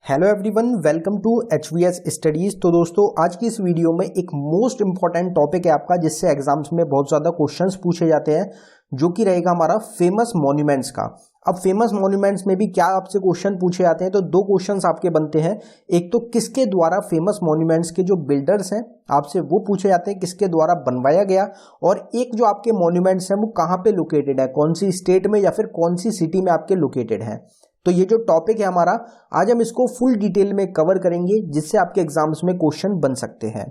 Hello everyone, welcome to HVS studies. तो दोस्तों, आज की इस वीडियो में एक मोस्ट इंपॉर्टेंट टॉपिक है आपका, जिससे एग्जाम्स में बहुत ज़्यादा क्वेश्चंस पूछे जाते हैं, जो कि रहेगा हमारा फेमस मॉन्यूमेंट्स का। अब फेमस मॉन्यूमेंट्स में भी क्या आपसे क्वेश्चन पूछे जाते हैं, तो दो क्वेश्चंस आपके बनते हैं। एक तो किसके द्वारा फेमस मॉन्यूमेंट्स के जो बिल्डर्स हैं आपसे वो पूछे जाते हैं, किसके द्वारा बनवाया गया, और एक जो आपके मॉन्यूमेंट्स हैं वो कहाँ पे लोकेटेड है, कौन सी स्टेट में या फिर कौन सी सिटी में आपके लोकेटेड है। तो ये जो टॉपिक है हमारा, आज हम इसको फुल डिटेल में कवर करेंगे, जिससे आपके एग्जाम्स में क्वेश्चन बन सकते हैं।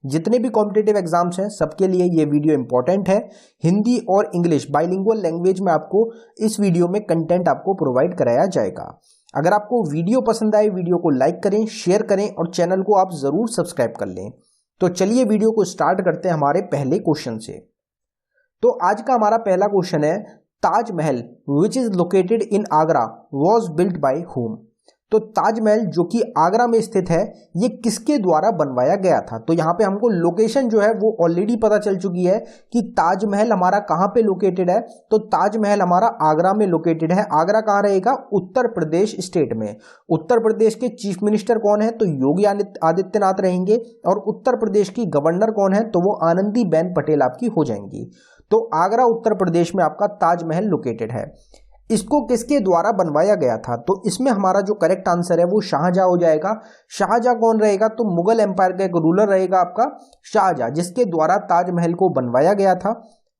जितने भी कॉम्पिटिटिव एग्जाम्स हैं सबके लिए ये वीडियो इंपॉर्टेंट है। हिंदी और इंग्लिश बाइलिंगुअल लैंग्वेज में आपको इस वीडियो में कंटेंट आपको प्रोवाइड कराया जाएगा। अगर आपको वीडियो पसंद आए, वीडियो को लाइक करें, शेयर करें और चैनल को आप जरूर सब्सक्राइब कर लें। तो चलिए वीडियो को स्टार्ट करते हैं हमारे पहले क्वेश्चन से। तो आज का हमारा पहला क्वेश्चन है, ताजमहल विच is located in Agra was built by whom। तो ताजमहल जो कि आगरा में स्थित है, ये किसके द्वारा बनवाया गया था। तो यहाँ पे हमको लोकेशन जो है वो ऑलरेडी पता चल चुकी है कि ताजमहल हमारा कहाँ पे लोकेटेड है। तो ताजमहल हमारा आगरा में लोकेटेड है। आगरा कहाँ रहेगा? उत्तर प्रदेश स्टेट में। उत्तर प्रदेश के चीफ मिनिस्टर कौन है? तो योगी आदित्यनाथ रहेंगे। और उत्तर प्रदेश की गवर्नर कौन है? तो वो आनंदीबेन पटेल आपकी हो जाएंगी। तो आगरा उत्तर प्रदेश में आपका ताजमहल लोकेटेड है। इसको किसके द्वारा बनवाया गया था? तो इसमें हमारा जो करेक्ट आंसर है वो शाहजहां हो जाएगा। शाहजहां कौन रहेगा? तो मुगल एम्पायर का एक रूलर रहेगा आपका शाहजहां, जिसके द्वारा ताजमहल को बनवाया गया था।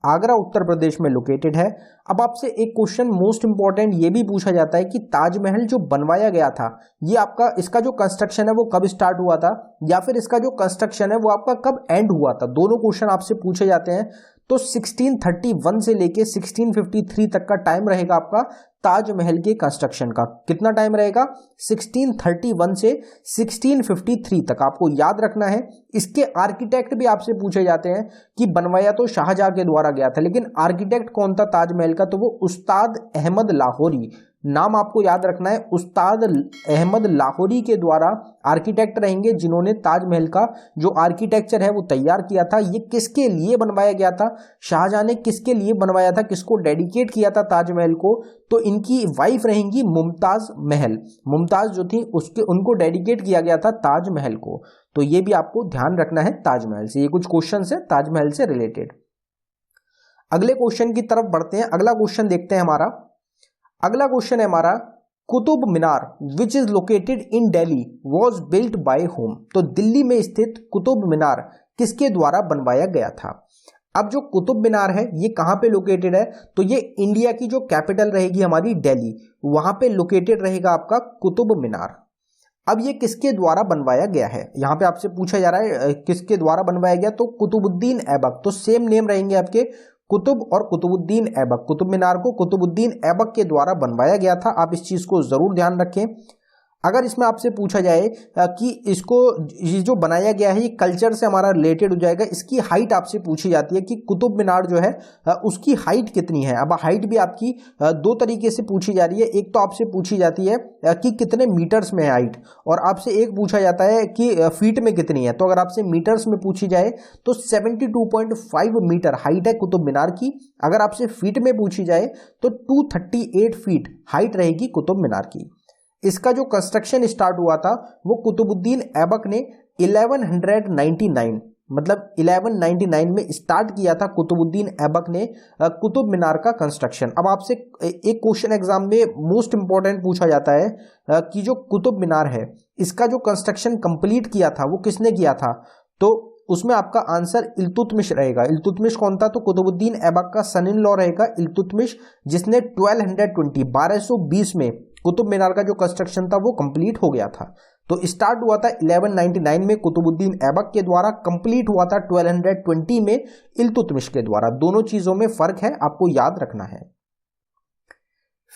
आगरा उत्तर प्रदेश में लोकेटेड है। अब आपसे एक क्वेश्चन मोस्ट इंपॉर्टेंट ये भी पूछा जाता है कि ताजमहल जो बनवाया गया था, ये आपका इसका जो कंस्ट्रक्शन है वो कब स्टार्ट हुआ था, या फिर इसका जो कंस्ट्रक्शन है वो आपका कब एंड हुआ था। दोनों क्वेश्चन आपसे पूछे जाते हैं। तो 1631 से लेके 1653 तक का टाइम रहेगा आपका ताजमहल के कंस्ट्रक्शन का। कितना टाइम रहेगा? 1631 से 1653 तक आपको याद रखना है। इसके आर्किटेक्ट भी आपसे पूछे जाते हैं कि बनवाया तो शाहजहां के द्वारा गया था, लेकिन आर्किटेक्ट कौन था ताजमहल का? तो वो उस्ताद अहमद लाहौरी, नाम आपको याद रखना है, उस्ताद अहमद लाहौरी के द्वारा आर्किटेक्ट रहेंगे, जिन्होंने ताजमहल का जो आर्किटेक्चर है वो तैयार किया था। ये किसके लिए बनवाया गया था? शाहजहां ने किसके लिए बनवाया था, किसको डेडिकेट किया था ताजमहल को? तो इनकी वाइफ रहेंगी मुमताज महल। मुमताज जो थी उसके उनको डेडिकेट किया गया था ताजमहल को। तो ये भी आपको ध्यान रखना है ताजमहल से। ये कुछ क्वेश्चन है ताजमहल से रिलेटेड। अगले क्वेश्चन की तरफ बढ़ते हैं। अगला क्वेश्चन देखते हैं हमारा। अगला क्वेश्चन है हमारा, Qutub Minar which is located in Delhi was built by whom। तो दिल्ली में स्थित कुतुब मीनार किसके द्वारा बनवाया गया था? अब जो कुतुब मीनार है ये कहां पे लोकेटेड है? तो ये इंडिया की जो कैपिटल रहेगी हमारी दिल्ली, वहां पे लोकेटेड रहेगा आपका कुतुब मीनार। अब ये किसके द्वारा बनवाया गया है? यहां पे आपसे पूछा जा रहा है किसके द्वारा बनवाया गया, तो कुतुबुद्दीन ऐबक। तो सेम नेम रहेंगे आपके, कुतुब और कुतुबुद्दीन ऐबक। कुतुब मीनार को कुतुबुद्दीन ऐबक के द्वारा बनवाया गया था। आप इस चीज को जरूर ध्यान रखें। अगर इसमें आपसे पूछा जाए कि इसको ये जो बनाया गया है ये कल्चर से हमारा रिलेटेड हो जाएगा, इसकी हाइट आपसे पूछी जाती है कि कुतुब मीनार जो है उसकी हाइट कितनी है। अब हाइट भी आपकी दो तरीके से पूछी जा रही है। एक तो आपसे पूछी जाती है कि कितने मीटर्स में है हाइट, और आपसे एक पूछा जाता है कि फीट में कितनी है। तो अगर आपसे मीटर्स में पूछी जाए तो 72.5 मीटर हाइट है कुतुब मीनार की। अगर आपसे फीट में पूछी जाए तो 238 फीट हाइट रहेगी कुतुब मीनार की। इसका जो कंस्ट्रक्शन स्टार्ट हुआ था वो कुतुबुद्दीन ऐबक ने 1199 मतलब 1199 में स्टार्ट किया था कुतुबुद्दीन ऐबक ने कुतुब मीनार का कंस्ट्रक्शन। अब आपसे एक क्वेश्चन एग्जाम में मोस्ट इंपॉर्टेंट पूछा जाता है कि जो कुतुब मीनार है इसका जो कंस्ट्रक्शन कंप्लीट किया था वो किसने किया था? तो उसमें आपका आंसर इल्तुतमिश रहेगा। इल्तुतमिश कौन था? तो कुतुबुद्दीन ऐबक का सन इन लॉ रहेगा इल्तुतमिश, जिसने 1220 में कुतुब मीनार का जो कंस्ट्रक्शन था वो कंप्लीट हो गया था। तो स्टार्ट हुआ था 1199 में कुतुबुद्दीन ऐबक के द्वारा, कंप्लीट हुआ था 1220 में इल्तुतमिश के द्वारा। दोनों चीजों में फर्क है, आपको याद रखना है।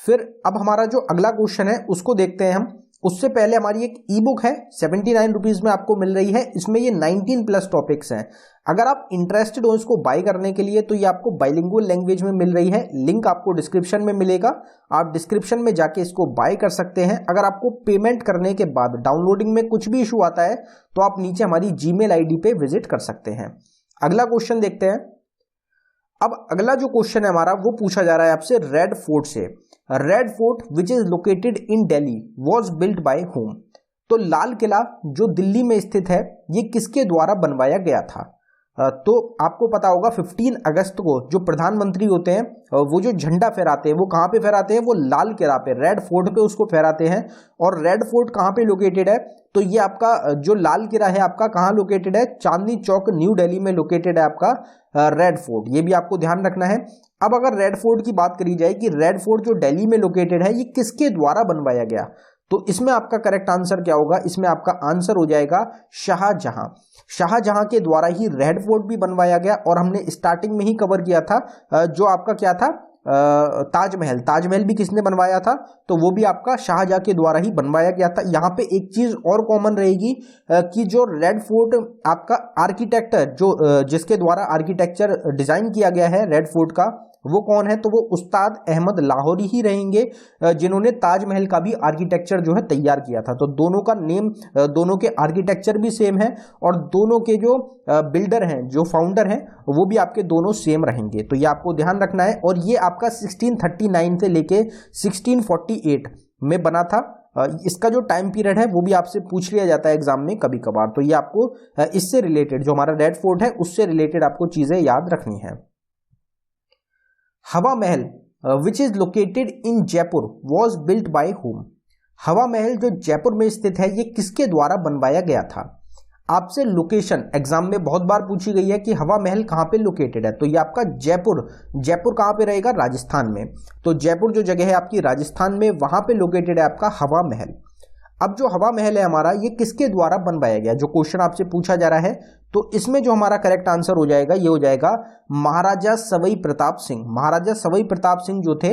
फिर अब हमारा जो अगला क्वेश्चन है उसको देखते हैं हम। उससे पहले हमारी एक ई बुक है 79 रुपीज में आपको मिल रही है। इसमें ये 19+ टॉपिक्स हैं। अगर आप इंटरेस्टेड हो इसको बाय करने के लिए तो ये आपको बाइलिंगुअल लैंग्वेज में मिल रही है। लिंक आपको डिस्क्रिप्शन में मिलेगा, आप डिस्क्रिप्शन में जाके इसको बाय कर सकते हैं। अगर आपको पेमेंट करने के बाद डाउनलोडिंग में कुछ भी इशू आता है तो आप नीचे हमारी जीमेल आईडी पे विजिट कर सकते हैं। अगला क्वेश्चन देखते हैं। अब अगला जो क्वेश्चन है हमारा वो पूछा जा रहा है आपसे रेड फोर्ट से। Red fort which is located in Delhi was built by whom। तो लाल किला जो दिल्ली में स्थित है ये किसके द्वारा बनवाया गया था? तो आपको पता होगा 15 अगस्त को जो प्रधानमंत्री होते हैं वो जो झंडा फहराते हैं वो कहाँ पे फहराते हैं? वो लाल किला पे, रेड फोर्ट पे उसको फहराते हैं। और रेड फोर्ट कहाँ पे लोकेटेड है? तो ये आपका जो लाल किला है आपका कहाँ लोकेटेड है? चांदनी चौक न्यू दिल्ली में लोकेटेड है आपका रेड फोर्ट। ये भी आपको ध्यान रखना है। अब अगर रेड फोर्ट की बात करी जाए कि रेड फोर्ट जो दिल्ली में लोकेटेड है ये किसके द्वारा बनवाया गया, तो इसमें आपका करेक्ट आंसर क्या होगा? इसमें आपका आंसर हो जाएगा शाहजहां। शाहजहां के द्वारा ही रेड फोर्ट भी बनवाया गया। और हमने स्टार्टिंग में ही कवर किया था जो आपका क्या था, ताजमहल। ताजमहल भी किसने बनवाया था? तो वो भी आपका शाहजहां के द्वारा ही बनवाया गया था। यहाँ पे एक चीज और कॉमन रहेगी कि जो रेड फोर्ट आपका आर्किटेक्टर जो जिसके द्वारा आर्किटेक्चर डिजाइन किया गया है रेड फोर्ट का, वो कौन है? तो वो उस्ताद अहमद लाहौरी ही रहेंगे जिन्होंने ताजमहल का भी आर्किटेक्चर जो है तैयार किया था। तो दोनों का नेम, दोनों के आर्किटेक्चर भी सेम है और दोनों के जो बिल्डर हैं, जो फाउंडर हैं, वो भी आपके दोनों सेम रहेंगे। तो ये आपको ध्यान रखना है। और ये आपका 1639 से लेके 1648 में बना था। इसका जो टाइम पीरियड है वो भी आपसे पूछ लिया जाता है एग्जाम में कभी कभार। तो ये आपको इससे रिलेटेड, जो हमारा रेड फोर्ट है उससे रिलेटेड आपको चीजें याद रखनी है। हवा महल विच is located in Jaipur was built by home? हवा महल जो जयपुर में स्थित है ये किसके द्वारा बनवाया गया था? आपसे लोकेशन एग्जाम में बहुत बार पूछी गई है कि हवा महल कहाँ पे लोकेटेड है। तो ये आपका जयपुर, जयपुर कहाँ पे रहेगा? राजस्थान में। तो जयपुर जो जगह है आपकी राजस्थान में, वहां पे लोकेटेड है आपका हवा महल। अब जो हवा महल है हमारा ये किसके द्वारा बनवाया गया, जो क्वेश्चन आपसे पूछा जा रहा है, तो इसमें जो हमारा करेक्ट आंसर हो जाएगा ये हो जाएगा महाराजा सवाई प्रताप सिंह। महाराजा सवाई प्रताप सिंह जो थे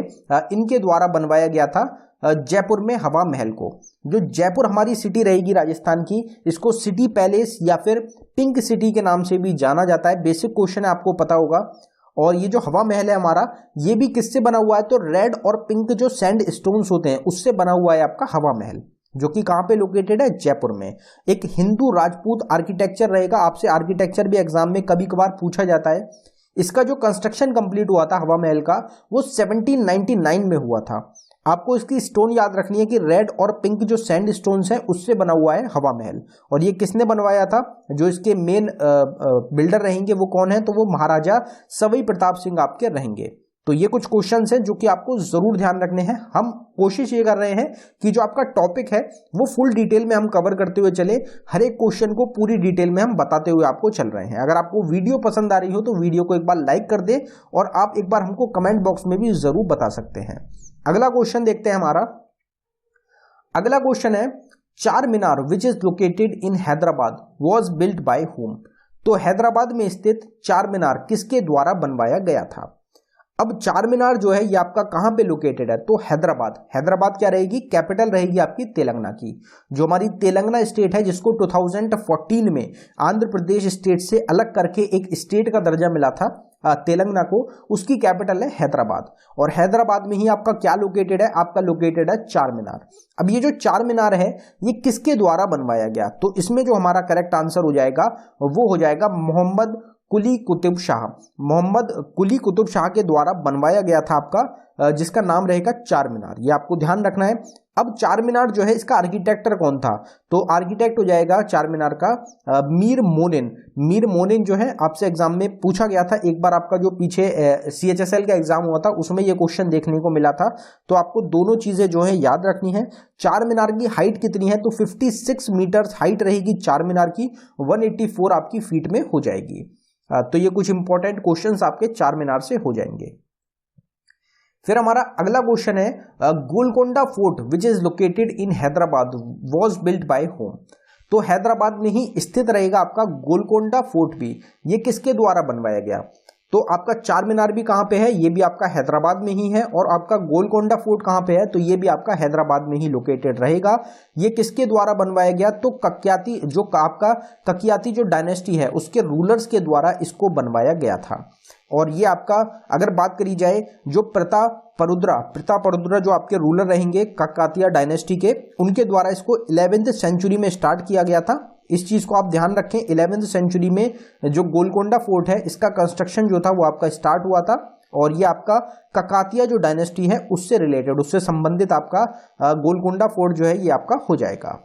इनके द्वारा बनवाया गया था जयपुर में हवा महल को। जो जयपुर हमारी सिटी रहेगी राजस्थान की, इसको सिटी पैलेस या फिर पिंक सिटी के नाम से भी जाना जाता है। बेसिक क्वेश्चन है, आपको पता होगा। और ये जो हवा महल है हमारा ये भी किससे बना हुआ है? तो रेड और पिंक जो सैंड स्टोन्स होते हैं उससे बना हुआ है आपका हवा महल, जो कि कहां पे लोकेटेड है? जयपुर में। एक हिंदू राजपूत आर्किटेक्चर रहेगा। आपसे आर्किटेक्चर भी एग्जाम में कभी कभार पूछा जाता है। इसका जो कंस्ट्रक्शन कंप्लीट हुआ था हवा महल का वो 1799 में हुआ था। आपको इसकी स्टोन याद रखनी है कि रेड और पिंक जो सैंड स्टोन्स हैं उससे बना हुआ है हवा महल। और ये किसने बनवाया था? जो इसके मेन बिल्डर रहेंगे वो कौन है? तो वो महाराजा सवाई प्रताप सिंह आपके रहेंगे। तो ये कुछ क्वेश्चंस हैं जो कि आपको जरूर ध्यान रखने हैं। हम कोशिश ये कर रहे हैं कि जो आपका टॉपिक है वो फुल डिटेल में हम कवर करते हुए चले, हर एक क्वेश्चन को पूरी डिटेल में हम बताते हुए आपको चल रहे हैं। अगर आपको वीडियो पसंद आ रही हो तो वीडियो को एक बार लाइक कर दे और आप एक बार हमको कमेंट बॉक्स में भी जरूर बता सकते हैं। अगला क्वेश्चन देखते हैं हमारा। अगला क्वेश्चन है Char Minar which is located in Hyderabad was built by whom? तो हैदराबाद में स्थित चार मीनार किसके द्वारा बनवाया गया था? अब चार मीनार जो है ये आपका कहां पे लोकेटेड है? तो हैदराबाद। हैदराबाद क्या रहेगी? कैपिटल रहेगी आपकी तेलंगाना की। जो हमारी तेलंगाना स्टेट है जिसको 2014 में आंध्र प्रदेश स्टेट से अलग करके एक स्टेट का दर्जा मिला था तेलंगाना को, उसकी कैपिटल है हैदराबाद। और हैदराबाद में ही आपका क्या लोकेटेड है? आपका लोकेटेड है चार मीनार। अब ये जो चार मीनार है ये किसके द्वारा बनवाया गया? तो इसमें जो हमारा करेक्ट आंसर हो जाएगा वो हो जाएगा मोहम्मद कुली कुतुब शाह। मोहम्मद कुली कुतुब शाह के द्वारा बनवाया गया था आपका, जिसका नाम रहेगा चार मीनार। ये आपको ध्यान रखना है। अब चार मीनार जो है इसका आर्किटेक्टर कौन था? तो आर्किटेक्ट हो जाएगा चार मीनार का मीर मोनेन। मीर मोनेन जो है आपसे एग्जाम में पूछा गया था एक बार, आपका जो पीछे CHSL का एग्जाम हुआ था उसमें ये क्वेश्चन देखने को मिला था। तो आपको दोनों चीजें जो है याद रखनी है। चार मीनार की हाइट कितनी है? तो 56 मीटर हाइट रहेगी चार मीनार की, 184 आपकी फीट में हो जाएगी। तो ये कुछ इंपॉर्टेंट क्वेश्चंस आपके चार मीनार से हो जाएंगे। फिर हमारा अगला क्वेश्चन है Golconda fort which is located in Hyderabad was built by whom? तो हैदराबाद में ही स्थित रहेगा आपका गोलकोंडा फोर्ट भी। ये किसके द्वारा बनवाया गया? तो आपका चार मीनार भी कहां पे है? ये भी आपका हैदराबाद में ही है। और आपका गोलकोंडा फोर्ट कहां पे है? तो ये भी आपका हैदराबाद में ही लोकेटेड रहेगा। ये किसके द्वारा बनवाया गया? तो कक्याती, जो आपका ककियाती जो डायनेस्टी है उसके रूलर्स के द्वारा इसको बनवाया गया था। और ये आपका अगर बात करी जाए जो प्रतापरुद्रा जो आपके रूलर रहेंगे ककातिया डायनेस्टी के, उनके द्वारा इसको 11वीं सेंचुरी में स्टार्ट किया गया था। इस चीज को आप ध्यान रखें। 11वीं सेंचुरी में जो गोलकोंडा फोर्ट है इसका कंस्ट्रक्शन जो था वो आपका स्टार्ट हुआ था। और ये आपका ककातिया जो डायनेस्टी है उससे रिलेटेड, उससे संबंधित आपका गोलकोंडा फोर्ट जो है ये आपका हो जाएगा।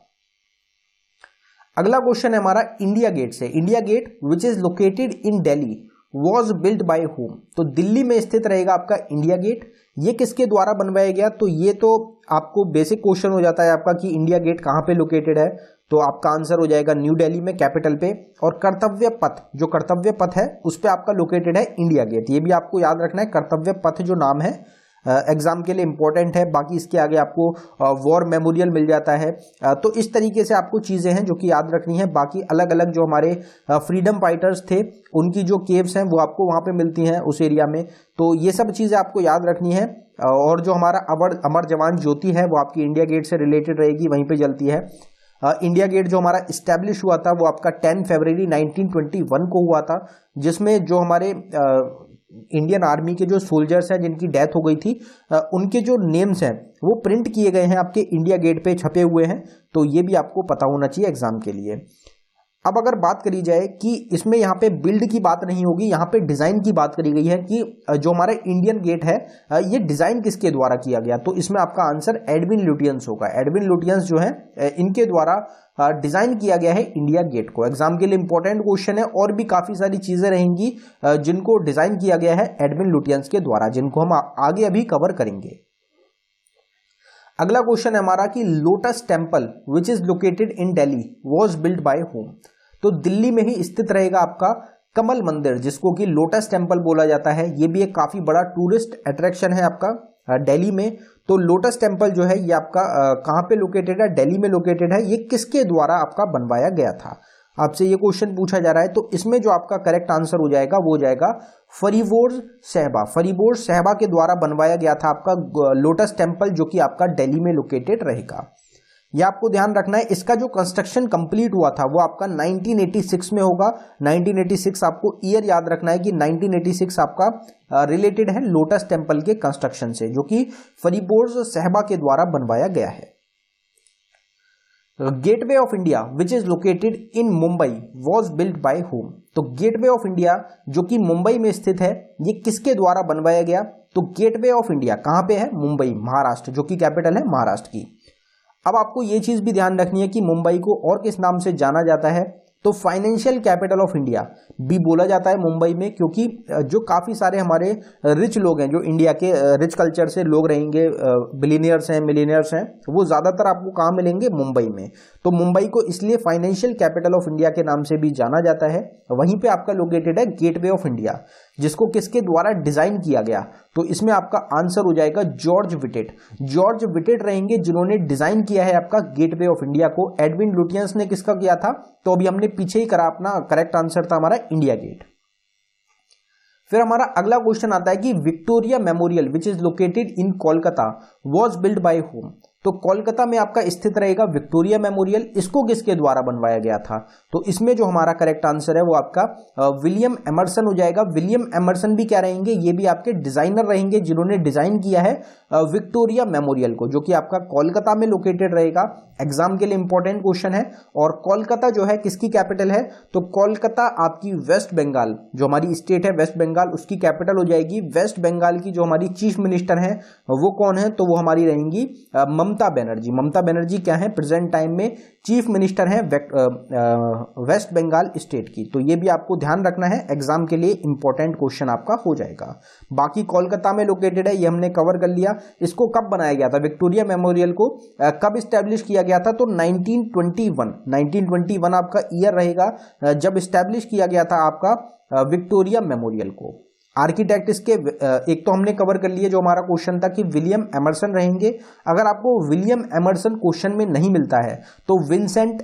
अगला क्वेश्चन है हमारा इंडिया गेट से। India Gate which is located in Delhi was built by whom. तो दिल्ली में स्थित रहेगा आपका इंडिया गेट। ये किसके द्वारा बनवाया गया? तो ये तो आपको बेसिक क्वेश्चन हो जाता है आपका कि इंडिया गेट कहाँ पे लोकेटेड है, तो आपका आंसर हो जाएगा न्यू दिल्ली में, कैपिटल पे। और कर्तव्य पथ, जो कर्तव्य पथ है उस पे आपका लोकेटेड है इंडिया गेट। ये भी आपको याद रखना है, कर्तव्य पथ जो नाम है एग्जाम के लिए इंपॉर्टेंट है। बाकी इसके आगे आपको वॉर मेमोरियल मिल जाता है। तो इस तरीके से आपको चीज़ें हैं जो कि याद रखनी है। बाकी अलग अलग जो हमारे फ्रीडम फाइटर्स थे उनकी जो केव्स हैं वो आपको वहाँ पे मिलती हैं उस एरिया में। तो ये सब चीज़ें आपको याद रखनी है। और जो हमारा अमर जवान ज्योति है वो आपकी इंडिया गेट से रिलेटेड रहेगी, वहीं पर जलती है। इंडिया गेट जो हमारा इस्टेब्लिश हुआ था वो आपका 10 फरवरी 1921 को हुआ था, जिसमें जो हमारे इंडियन आर्मी के जो सोल्जर्स हैं जिनकी डेथ हो गई थी उनके जो नेम्स हैं वो प्रिंट किए गए हैं, आपके इंडिया गेट पे छपे हुए हैं। तो ये भी आपको पता होना चाहिए एग्जाम के लिए। अब अगर बात करी जाए कि इसमें यहाँ पे बिल्ड की बात नहीं होगी, यहाँ पे डिज़ाइन की बात करी गई है कि जो हमारा इंडियन गेट है ये डिज़ाइन किसके द्वारा किया गया। तो इसमें आपका आंसर एडविन लुटियंस होगा। एडविन लुटियंस जो है इनके द्वारा डिज़ाइन किया गया है इंडिया गेट को। एग्जाम के लिए इंपॉर्टेंट क्वेश्चन है और भी काफ़ी सारी चीज़ें रहेंगी जिनको डिज़ाइन किया गया है एडविन लुटियंस के द्वारा, जिनको हम आगे अभी कवर करेंगे। अगला क्वेश्चन है हमारा कि lotus temple which is located in Delhi was built by whom. तो दिल्ली में ही स्थित रहेगा आपका कमल मंदिर, जिसको कि लोटस टेम्पल बोला जाता है। ये भी एक काफी बड़ा टूरिस्ट अट्रैक्शन है आपका दिल्ली में। तो लोटस टेम्पल जो है ये आपका कहाँ पे लोकेटेड है? दिल्ली में लोकेटेड है। ये किसके द्वारा आपका बनवाया गया था? आपसे ये क्वेश्चन पूछा जा रहा है। तो इसमें जो आपका करेक्ट आंसर हो जाएगा वो हो जाएगा फरीबोर्ज सहबा। फरीबोर्ज सहबा के द्वारा बनवाया गया था आपका लोटस टेम्पल, जो कि आपका दिल्ली में लोकेटेड रहेगा। यह आपको ध्यान रखना है। इसका जो कंस्ट्रक्शन कंप्लीट हुआ था वो आपका 1986 में होगा। 1986 आपको ईयर याद रखना है कि 1986 आपका रिलेटेड है लोटस टेम्पल के कंस्ट्रक्शन से, जो कि फरीबोर्ज सहबा के द्वारा बनवाया गया है। Gateway of India which is located in Mumbai was built by whom. तो गेटवे ऑफ इंडिया जो कि मुंबई में स्थित है ये किसके द्वारा बनवाया गया? तो गेटवे ऑफ इंडिया कहां पे है? मुंबई, महाराष्ट्र, जो कि कैपिटल है महाराष्ट्र की। अब आपको ये चीज भी ध्यान रखनी है कि मुंबई को और किस नाम से जाना जाता है? तो फाइनेंशियल कैपिटल ऑफ इंडिया भी बोला जाता है मुंबई में, क्योंकि जो काफ़ी सारे हमारे रिच लोग हैं, जो इंडिया के रिच कल्चर से लोग रहेंगे, बिलियनियर्स हैं, मिलियनियर्स हैं, वो ज़्यादातर आपको कहाँ मिलेंगे? मुंबई में। तो मुंबई को इसलिए फाइनेंशियल कैपिटल ऑफ इंडिया के नाम से भी जाना जाता है। वहीं पे आपका लोकेटेड है गेटवे ऑफ इंडिया, जिसको किसके द्वारा डिज़ाइन किया गया? तो इसमें आपका आंसर हो जाएगा जॉर्ज विटेट। जॉर्ज विटेट रहेंगे जिन्होंने डिज़ाइन किया है आपका गेटवे ऑफ इंडिया को। एडविन लुटियंस ने किसका किया था? तो अभी हमने पीछे ही करा, अपना करेक्ट आंसर था हमारा इंडिया गेट। फिर हमारा अगला क्वेश्चन आता है कि Victoria memorial which is located in Kolkata was build by whom. तो कोलकाता में आपका स्थित रहेगा विक्टोरिया मेमोरियल। इसको किसके द्वारा बनवाया गया था? तो इसमें जो हमारा करेक्ट आंसर है वो आपका विलियम एमर्सन हो जाएगा। विलियम एमर्सन भी क्या रहेंगे? ये भी आपके डिजाइनर रहेंगे जिन्होंने डिजाइन किया है विक्टोरिया मेमोरियल को, जो कि आपका कोलकाता में लोकेटेड रहेगा। एग्जाम के लिए इंपॉर्टेंट क्वेश्चन है। और कोलकाता जो है किसकी कैपिटल है? तो कोलकाता आपकी वेस्ट बंगाल, जो हमारी स्टेट है वेस्ट बंगाल, उसकी कैपिटल हो जाएगी। वेस्ट बंगाल की जो हमारी चीफ मिनिस्टर है वो कौन है? तो वो हमारी रहेंगी ममता बनर्जी। ममता बनर्जी क्या है? प्रेजेंट टाइम में चीफ मिनिस्टर है वेस्ट बंगाल स्टेट की। तो ये भी आपको ध्यान रखना है, एग्जाम के लिए इंपॉर्टेंट क्वेश्चन आपका हो जाएगा। बाकी कोलकाता में लोकेटेड है, ये हमने कवर कर लिया। इसको कब बनाया गया था? विक्टोरिया मेमोरियल को कब स्टैब्लिश किया गया था? तो 1921 आपका ईयर रहेगा जब स्टैब्लिश किया गया था आपका विक्टोरिया मेमोरियल को। आर्किटेक्ट इसके एक तो हमने कवर कर लिए, जो हमारा क्वेश्चन था कि विलियम एमर्सन रहेंगे। अगर आपको विलियम एमर्सन क्वेश्चन में नहीं मिलता है तो विंसेंट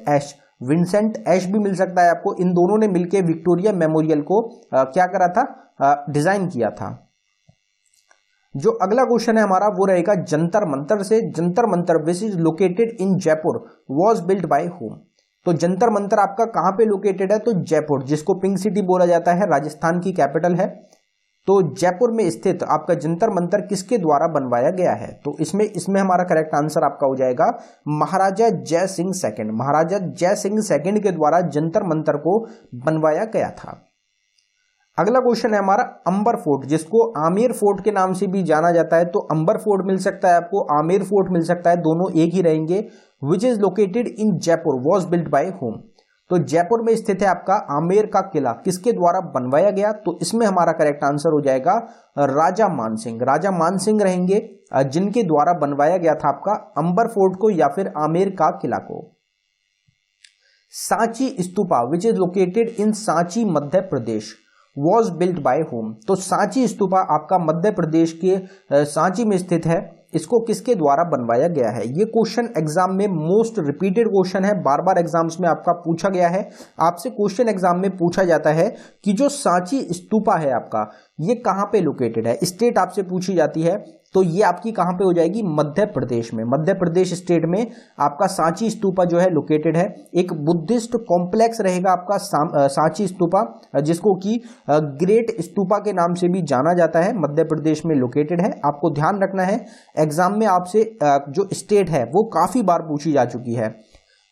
ऐश भी मिल सकता है आपको। इन दोनों ने मिलकर विक्टोरिया मेमोरियल को क्या करा था? डिजाइन किया था। जो अगला क्वेश्चन है हमारा वो रहेगा जंतर मंतर से। जंतर मंतर विच is located in Jaipur was built by whom. तो जंतर मंतर आपका कहां पे लोकेटेड है? तो जयपुर, जिसको पिंक सिटी बोला जाता है, राजस्थान की कैपिटल है। तो जयपुर में स्थित आपका जंतर मंतर किसके द्वारा बनवाया गया है? तो इसमें हमारा करेक्ट आंसर आपका हो जाएगा महाराजा जय सिंह सेकंड। महाराजा जय सिंह सेकंड के द्वारा जंतर मंतर को बनवाया गया था। अगला क्वेश्चन है हमारा अंबर फोर्ट, जिसको आमेर फोर्ट के नाम से भी जाना जाता है। तो अंबर फोर्ट मिल सकता है आपको, आमेर फोर्ट मिल सकता है, दोनों एक ही रहेंगे। विच is located in Jaipur was built by whom. तो जयपुर में स्थित है आपका आमेर का किला, किसके द्वारा बनवाया गया? तो इसमें हमारा करेक्ट आंसर हो जाएगा राजा मानसिंह। राजा मानसिंह रहेंगे जिनके द्वारा बनवाया गया था आपका अंबर फोर्ट को या फिर आमेर का किला को। सांची स्तूपा विच is located in Sanchi Madhya Pradesh was built by whom? तो सांची स्तूपा आपका मध्य प्रदेश के सांची में स्थित है, इसको किसके द्वारा बनवाया गया है? ये क्वेश्चन एग्जाम में मोस्ट रिपीटेड क्वेश्चन है, बार बार एग्जाम्स में आपका पूछा गया है। आपसे क्वेश्चन एग्जाम में पूछा जाता है कि जो सांची स्तूपा है आपका ये कहां पे लोकेटेड है, स्टेट आपसे पूछी जाती है, तो ये आपकी कहां पे हो जाएगी? मध्य प्रदेश में। मध्य प्रदेश स्टेट में आपका सांची स्तूपा जो है लोकेटेड है। एक बुद्धिस्ट कॉम्प्लेक्स रहेगा आपका सांची स्तूपा, जिसको कि ग्रेट स्तूपा के नाम से भी जाना जाता है, मध्य प्रदेश में लोकेटेड है। आपको ध्यान रखना है एग्जाम में आपसे जो स्टेट है वो काफी बार पूछी जा चुकी है।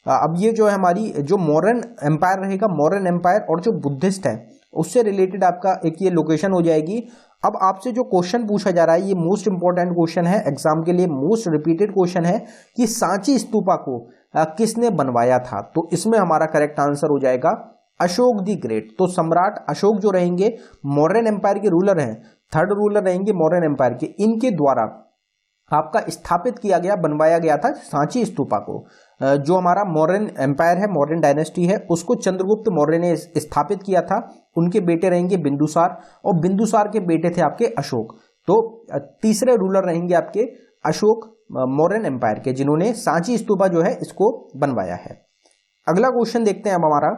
अब ये जो है हमारी जो मौर्यन एम्पायर रहेगा, मौर्यन एम्पायर और जो बुद्धिस्ट है उससे रिलेटेड आपका एक ये लोकेशन हो जाएगी। अब आपसे जो क्वेश्चन पूछा जा रहा है ये मोस्ट इंपॉर्टेंट क्वेश्चन है, एग्जाम के लिए मोस्ट रिपीटेड क्वेश्चन है कि सांची स्तूपा को किसने बनवाया था? तो इसमें हमारा करेक्ट आंसर हो जाएगा अशोक दी ग्रेट। तो सम्राट अशोक जो रहेंगे मौर्यन एम्पायर के रूलर हैं, थर्ड रूलर रहेंगे मौर्यन एम्पायर के, इनके द्वारा आपका स्थापित किया गया, बनवाया गया था सांची स्तूपा को। जो हमारा मौर्यन एम्पायर है, मौर्यन डायनेस्टी है, उसको चंद्रगुप्त मौर्य ने स्थापित किया था। उनके बेटे रहेंगे बिंदुसार और बिंदुसार के बेटे थे आपके अशोक। तो तीसरे रूलर रहेंगे आपके अशोक मौर्यन एम्पायर के, जिन्होंने सांची स्तूपा जो है इसको बनवाया है। अगला क्वेश्चन देखते हैं अब हमारा।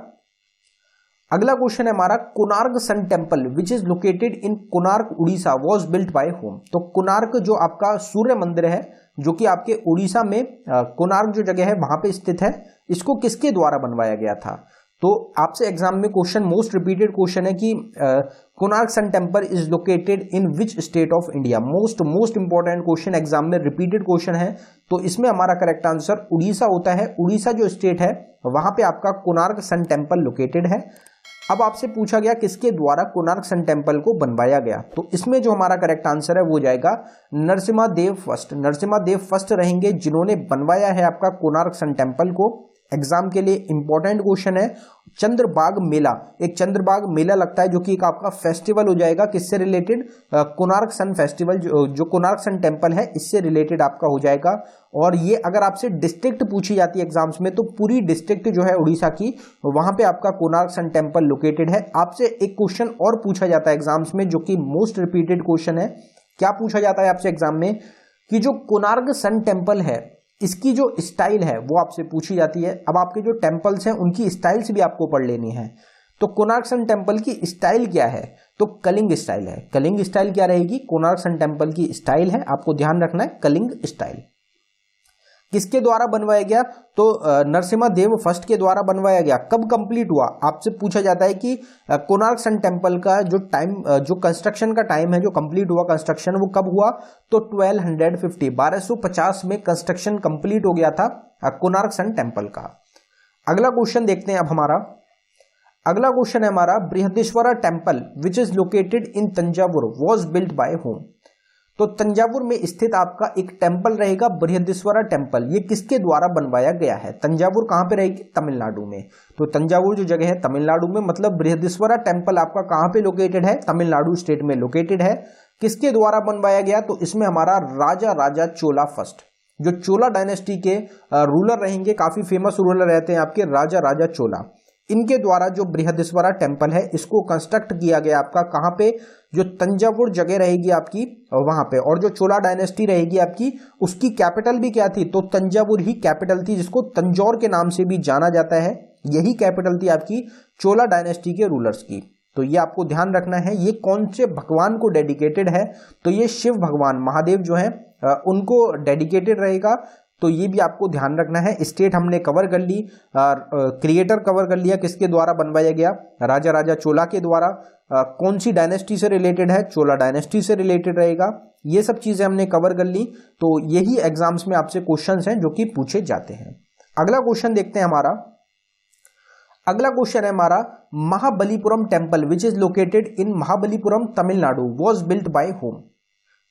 अगला क्वेश्चन है हमारा Konark sun temple which is located in Konark Orissa was built by whom? तो कोणार्क जो आपका सूर्य मंदिर है जो कि आपके उड़ीसा में कोणार्क जो जगह है वहां पे स्थित है, इसको किसके द्वारा बनवाया गया था? तो आपसे एग्जाम में क्वेश्चन मोस्ट रिपीटेड क्वेश्चन है कि Konark sun temple is located in which state of India? Most important question exam में रिपीटेड क्वेश्चन है, तो इसमें हमारा करेक्ट आंसर उड़ीसा होता है। उड़ीसा जो स्टेट है वहां पे आपका कोणार्क सन टेम्पल लोकेटेड है। अब आपसे पूछा गया किसके द्वारा कोणार्क सन टेम्पल को बनवाया गया, तो इसमें जो हमारा करेक्ट आंसर है वो जाएगा नरसिम्हा देव फर्स्ट। नरसिम्हा देव फर्स्ट रहेंगे जिन्होंने बनवाया है आपका कोणार्क सन टेम्पल को। एग्जाम के लिए इंपॉर्टेंट क्वेश्चन है। चंद्रबाग मेला, एक चंद्रबाग मेला लगता है जो कि एक आपका फेस्टिवल हो जाएगा, किससे रिलेटेड? कोणार्क सन फेस्टिवल, जो कोणार्क सन टेम्पल है इससे रिलेटेड आपका हो जाएगा। और ये अगर आपसे डिस्ट्रिक्ट पूछी जाती है एग्जाम्स में तो पूरी डिस्ट्रिक्ट जो है उड़ीसा की, वहां पे आपका कोणार्क सन टेम्पल लोकेटेड है। आपसे एक क्वेश्चन और पूछा जाता है एग्जाम्स में जो कि मोस्ट रिपीटेड क्वेश्चन है। क्या पूछा जाता है आपसे एग्जाम में कि जो कोणार्क सन टेम्पल है इसकी जो स्टाइल है वो आपसे पूछी जाती है। अब आपके जो टेम्पल्स हैं उनकी स्टाइल्स भी आपको पढ़ लेनी है। तो कोणार्क सन टेम्पल की स्टाइल क्या है? तो कलिंग स्टाइल है। कलिंग स्टाइल क्या रहेगी? कोणार्क सन टेम्पल की स्टाइल है, आपको ध्यान रखना है, कलिंग स्टाइल। किसके द्वारा बनवाया गया? तो नरसिम्हा देव फर्स्ट के द्वारा बनवाया गया। कब कंप्लीट हुआ? आपसे पूछा जाता है कि कोणार्क सन टेम्पल का जो टाइम, जो कंस्ट्रक्शन का टाइम है, जो कंप्लीट हुआ कंस्ट्रक्शन, वो कब हुआ? तो 1250 में कंस्ट्रक्शन कंप्लीट हो गया था कोणार्क सन टेम्पल का। अगला क्वेश्चन देखते हैं अब हमारा। अगला क्वेश्चन है हमारा Brihadeeswara temple which is located in Thanjavur was built by whom? तो तंजावुर में स्थित आपका एक टेम्पल रहेगा बृहदेश्वरा टेम्पल, ये किसके द्वारा बनवाया गया है? तंजावुर कहां पे रहेगी? तमिलनाडु में। तो तंजावुर जो जगह है तमिलनाडु में, मतलब बृहदेश्वरा टेम्पल आपका कहां पे लोकेटेड है? तमिलनाडु स्टेट में लोकेटेड है। किसके द्वारा बनवाया गया? तो इसमें हमारा राजा राजा चोला फर्स्ट, जो चोला डायनेस्टी के रूलर रहेंगे, काफी फेमस रूलर रहते हैं आपके राजा राजा चोला, इनके द्वारा जो बृहदेश्वरा टेम्पल है इसको कंस्ट्रक्ट किया गया आपका कहां पे? जो तंजावुर जगह रहेगी आपकी वहां पे। और जो चोला डायनेस्टी रहेगी आपकी उसकी कैपिटल भी क्या थी? तो तंजावुर ही कैपिटल थी, जिसको तंजौर के नाम से भी जाना जाता है। यही कैपिटल थी आपकी चोला डायनेस्टी के रूलर्स की। तो ये आपको ध्यान रखना है। ये कौन से भगवान को डेडिकेटेड है? तो ये शिव भगवान महादेव जो है उनको डेडिकेटेड रहेगा। तो ये भी आपको ध्यान रखना है। स्टेट हमने कवर कर ली, क्रिएटर कवर कर लिया, किसके द्वारा बनवाया गया? राजा राजा चोला के द्वारा। कौन सी डायनेस्टी से रिलेटेड है? चोला डायनेस्टी से रिलेटेड रहेगा। ये सब चीजें हमने कवर कर ली। तो यही एग्जाम्स में आपसे क्वेश्चंस हैं जो कि पूछे जाते हैं। अगला क्वेश्चन देखते हैं हमारा। अगला क्वेश्चन है हमारा Mahabalipuram temple which is located in Mahabalipuram Tamil Nadu was built by whom?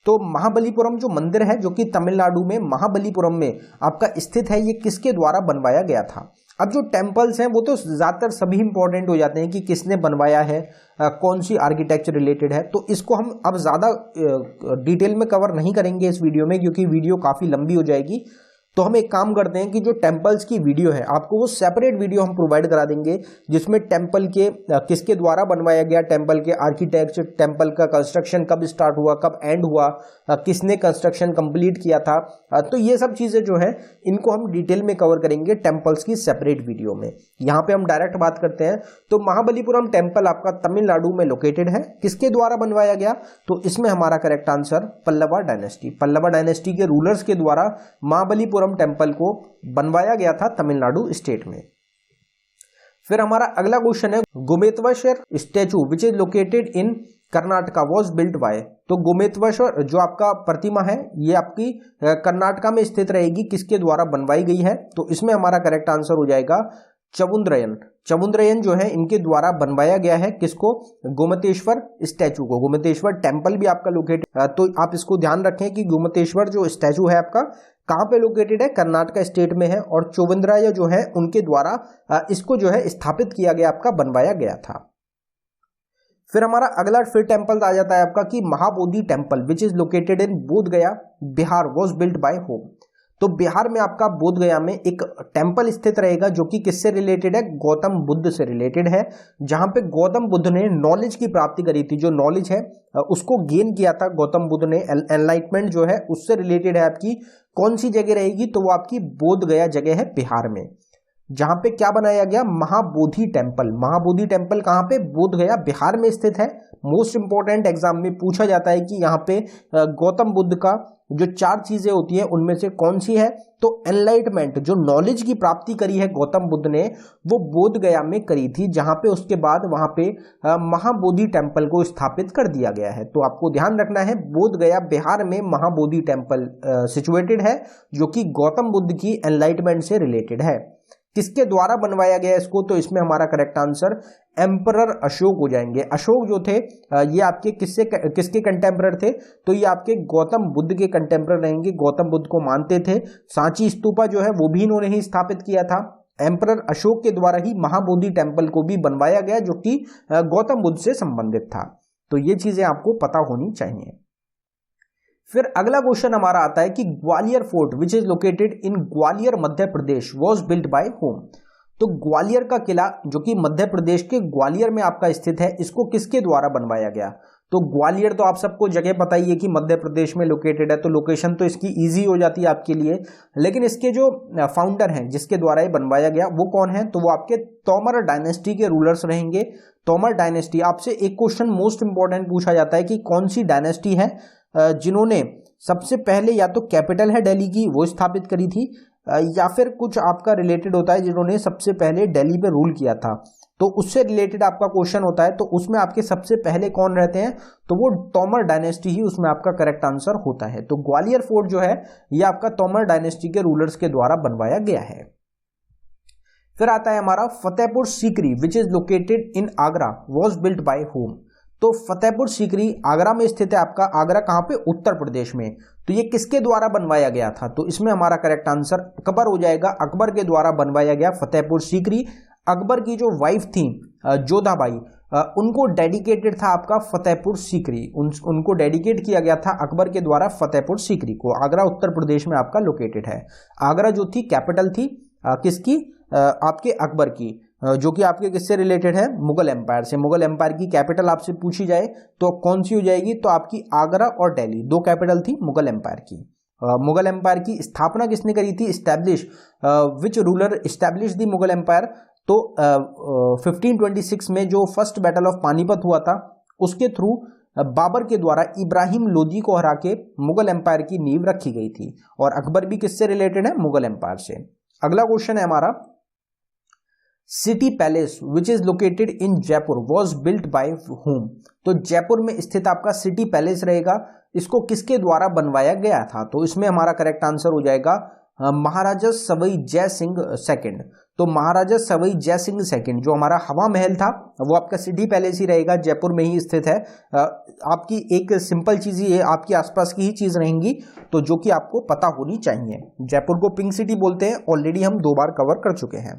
तो महाबलीपुरम जो मंदिर है जो कि तमिलनाडु में महाबलीपुरम में आपका स्थित है, ये किसके द्वारा बनवाया गया था। अब जो टेम्पल्स हैं वो तो ज़्यादातर सभी इंपॉर्टेंट हो जाते हैं कि किसने बनवाया है, कौन सी आर्किटेक्चर रिलेटेड है, तो इसको हम अब ज़्यादा डिटेल में कवर नहीं करेंगे इस वीडियो में, क्योंकि वीडियो काफ़ी लंबी हो जाएगी। तो हम एक काम करते हैं कि जो टेम्पल्स की वीडियो है आपको वो सेपरेट वीडियो हम प्रोवाइड करा देंगे, जिसमें टेम्पल के किसके द्वारा बनवाया गया, टेम्पल के आर्किटेक्चर, टेम्पल का कंस्ट्रक्शन कब स्टार्ट हुआ, कब एंड हुआ, किसने कंस्ट्रक्शन कंप्लीट किया था, तो ये सब चीज़ें जो है इनको हम डिटेल में कवर करेंगे टेम्पल्स की सेपरेट वीडियो में। यहाँ पे हम डायरेक्ट बात करते हैं। तो महाबलीपुरम टेम्पल आपका तमिलनाडु में लोकेटेड है, किसके द्वारा बनवाया गया, तो इसमें हमारा correct answer Pallava dynasty, Pallava dynasty के रूलर्स के द्वारा महाबलीपुरम टेम्पल को बनवाया गया था तमिलनाडु स्टेट में। फिर हमारा अगला क्वेश्चन है Gomateshwara statue which is located in Karnataka was built by. तो गोमेतवश्वर जो आपका प्रतिमा है ये आपकी कर्नाटका में स्थित रहेगी, किसके द्वारा बनवाई गई है, तो इसमें हमारा करेक्ट आंसर हो जाएगा चमुंद्रयन। चमुंद्रयन जो है इनके द्वारा बनवाया गया है, किसको, गोमतेश्वर स्टैचू को। गोमतेश्वर टेम्पल भी आपका लोकेटेड, तो आप इसको ध्यान रखें कि गोमतेश्वर जो स्टैचू है आपका कहाँ पे लोकेटेड है, कर्नाटका स्टेट में है, और चौबंद्राय जो है उनके द्वारा इसको जो है स्थापित किया गया, आपका बनवाया गया था। फिर हमारा अगला फिर टेम्पल आ जाता है आपका कि Mahabodhi temple which is located इन बोध गया Bihar was built by whom. तो बिहार में आपका बोध गया में एक टेम्पल स्थित रहेगा जो कि किससे रिलेटेड है, गौतम बुद्ध से रिलेटेड है, जहां पे गौतम बुद्ध ने नॉलेज की प्राप्ति करी थी, जो नॉलेज है उसको गेन किया था गौतम बुद्ध ने, एनलाइटमेंट जो है उससे रिलेटेड है आपकी कौन सी जगह रहेगी, तो वो आपकी बोध गया जगह है बिहार में, जहां पे क्या बनाया गया, महाबोधि टेम्पल। महाबोधि टेम्पल कहां पे, बोध गया बिहार में स्थित है। मोस्ट इंपॉर्टेंट एग्जाम में पूछा जाता है कि यहाँ पे गौतम बुद्ध का जो 4 चीजें होती हैं उनमें से कौन सी है, तो एनलाइटमेंट जो नॉलेज की प्राप्ति करी है गौतम बुद्ध ने वो बोध गया में करी थी, जहां पे उसके बाद वहां पे महाबोधि टेम्पल को स्थापित कर दिया गया है। तो आपको ध्यान रखना है बोध गया बिहार में महाबोधि टेम्पल सिचुएटेड है, जो कि गौतम बुद्ध की एनलाइटमेंट से रिलेटेड है। किसके द्वारा बनवाया गया इसको, तो इसमें हमारा करेक्ट आंसर एम्परर अशोक हो जाएंगे। अशोक जो थे ये आपके किसके कंटेम्परर थे, तो ये आपके गौतम बुद्ध के कंटेम्परर रहेंगे, गौतम बुद्ध को मानते थे। सांची स्तूपा जो है वो भी इन्होंने ही स्थापित किया था। एम्परर अशोक के द्वारा ही महाबोधि टेम्पल को भी बनवाया गया, जो कि गौतम बुद्ध से संबंधित था। तो ये चीजें आपको पता होनी चाहिए। फिर अगला क्वेश्चन हमारा आता है कि Gwalior fort which is located in Gwalior Madhya Pradesh was built by whom. तो ग्वालियर का किला जो कि मध्य प्रदेश के ग्वालियर में आपका स्थित है, इसको किसके द्वारा बनवाया गया, तो ग्वालियर तो आप सबको जगह पता ही है कि मध्य प्रदेश में लोकेटेड है, तो लोकेशन तो इसकी इजी हो जाती है आपके लिए। लेकिन इसके जो फाउंडर हैं जिसके द्वारा ये बनवाया गया वो कौन है, तो वो आपके तोमर डायनेस्टी के रूलर्स रहेंगे। तोमर डायनेस्टी, आपसे एक क्वेश्चन मोस्ट इंपॉर्टेंट पूछा जाता है कि कौन सी डायनेस्टी है जिन्होंने सबसे पहले या तो कैपिटल है दिल्ली की वो स्थापित करी थी, या फिर कुछ आपका रिलेटेड होता है जिन्होंने सबसे पहले दिल्ली पे रूल किया था, तो उससे रिलेटेड आपका क्वेश्चन होता है। तो उसमें आपके सबसे पहले कौन रहते हैं, तो वो तोमर डायनेस्टी ही उसमें आपका करेक्ट आंसर होता है। तो ग्वालियर फोर्ट जो है ये आपका तोमर डायनेस्टी के रूलर्स के द्वारा बनवाया गया है। फिर आता है हमारा फतेहपुर सीकरी विच is located in Agra was built by whom. तो फतेहपुर सीकरी आगरा में स्थित है आपका, आगरा कहां पे, उत्तर प्रदेश में। तो ये किसके द्वारा बनवाया गया था, तो इसमें हमारा करेक्ट आंसर अकबर हो जाएगा। अकबर के द्वारा बनवाया गया फतेहपुर सीकरी। अकबर की जो वाइफ थी जोधाबाई, उनको डेडिकेटेड था आपका फतेहपुर सीकरी, उनको डेडिकेट किया गया था अकबर के द्वारा फतेहपुर सीकरी को। आगरा उत्तर प्रदेश में आपका लोकेटेड है। आगरा जो थी कैपिटल थी किसकी, आपके अकबर की, जो कि आपके किससे रिलेटेड है, मुगल एम्पायर से। मुगल एम्पायर की कैपिटल आपसे पूछी जाए तो कौन सी हो जाएगी, तो आपकी आगरा और दिल्ली, 2 कैपिटल थी मुगल एम्पायर की। मुगल एम्पायर की स्थापना किसने करी थी, establish, which ruler establish the Mughal empire, तो 1526 में जो फर्स्ट बैटल ऑफ पानीपत हुआ था उसके थ्रू बाबर के द्वारा इब्राहिम लोदी को हरा के मुगल एम्पायर की नींव रखी गई थी। और अकबर भी किससे रिलेटेड है, मुगल एम्पायर से। अगला क्वेश्चन है हमारा city palace which is located in Jaipur was built by whom. तो जयपुर में स्थित आपका सिटी पैलेस रहेगा, इसको किसके द्वारा बनवाया गया था, तो इसमें हमारा करेक्ट आंसर हो जाएगा महाराजा सवाई जय सिंह सेकंड। तो महाराजा सवाई जय सिंह सेकंड जो हमारा हवा महल था वो आपका सिटी पैलेस ही रहेगा, जयपुर में ही स्थित है। आपकी एक सिंपल चीज ये आपके आसपास की ही चीज रहेंगी तो जो कि आपको पता होनी चाहिए। जयपुर को पिंक सिटी बोलते हैं, ऑलरेडी हम 2 बार कवर कर चुके हैं।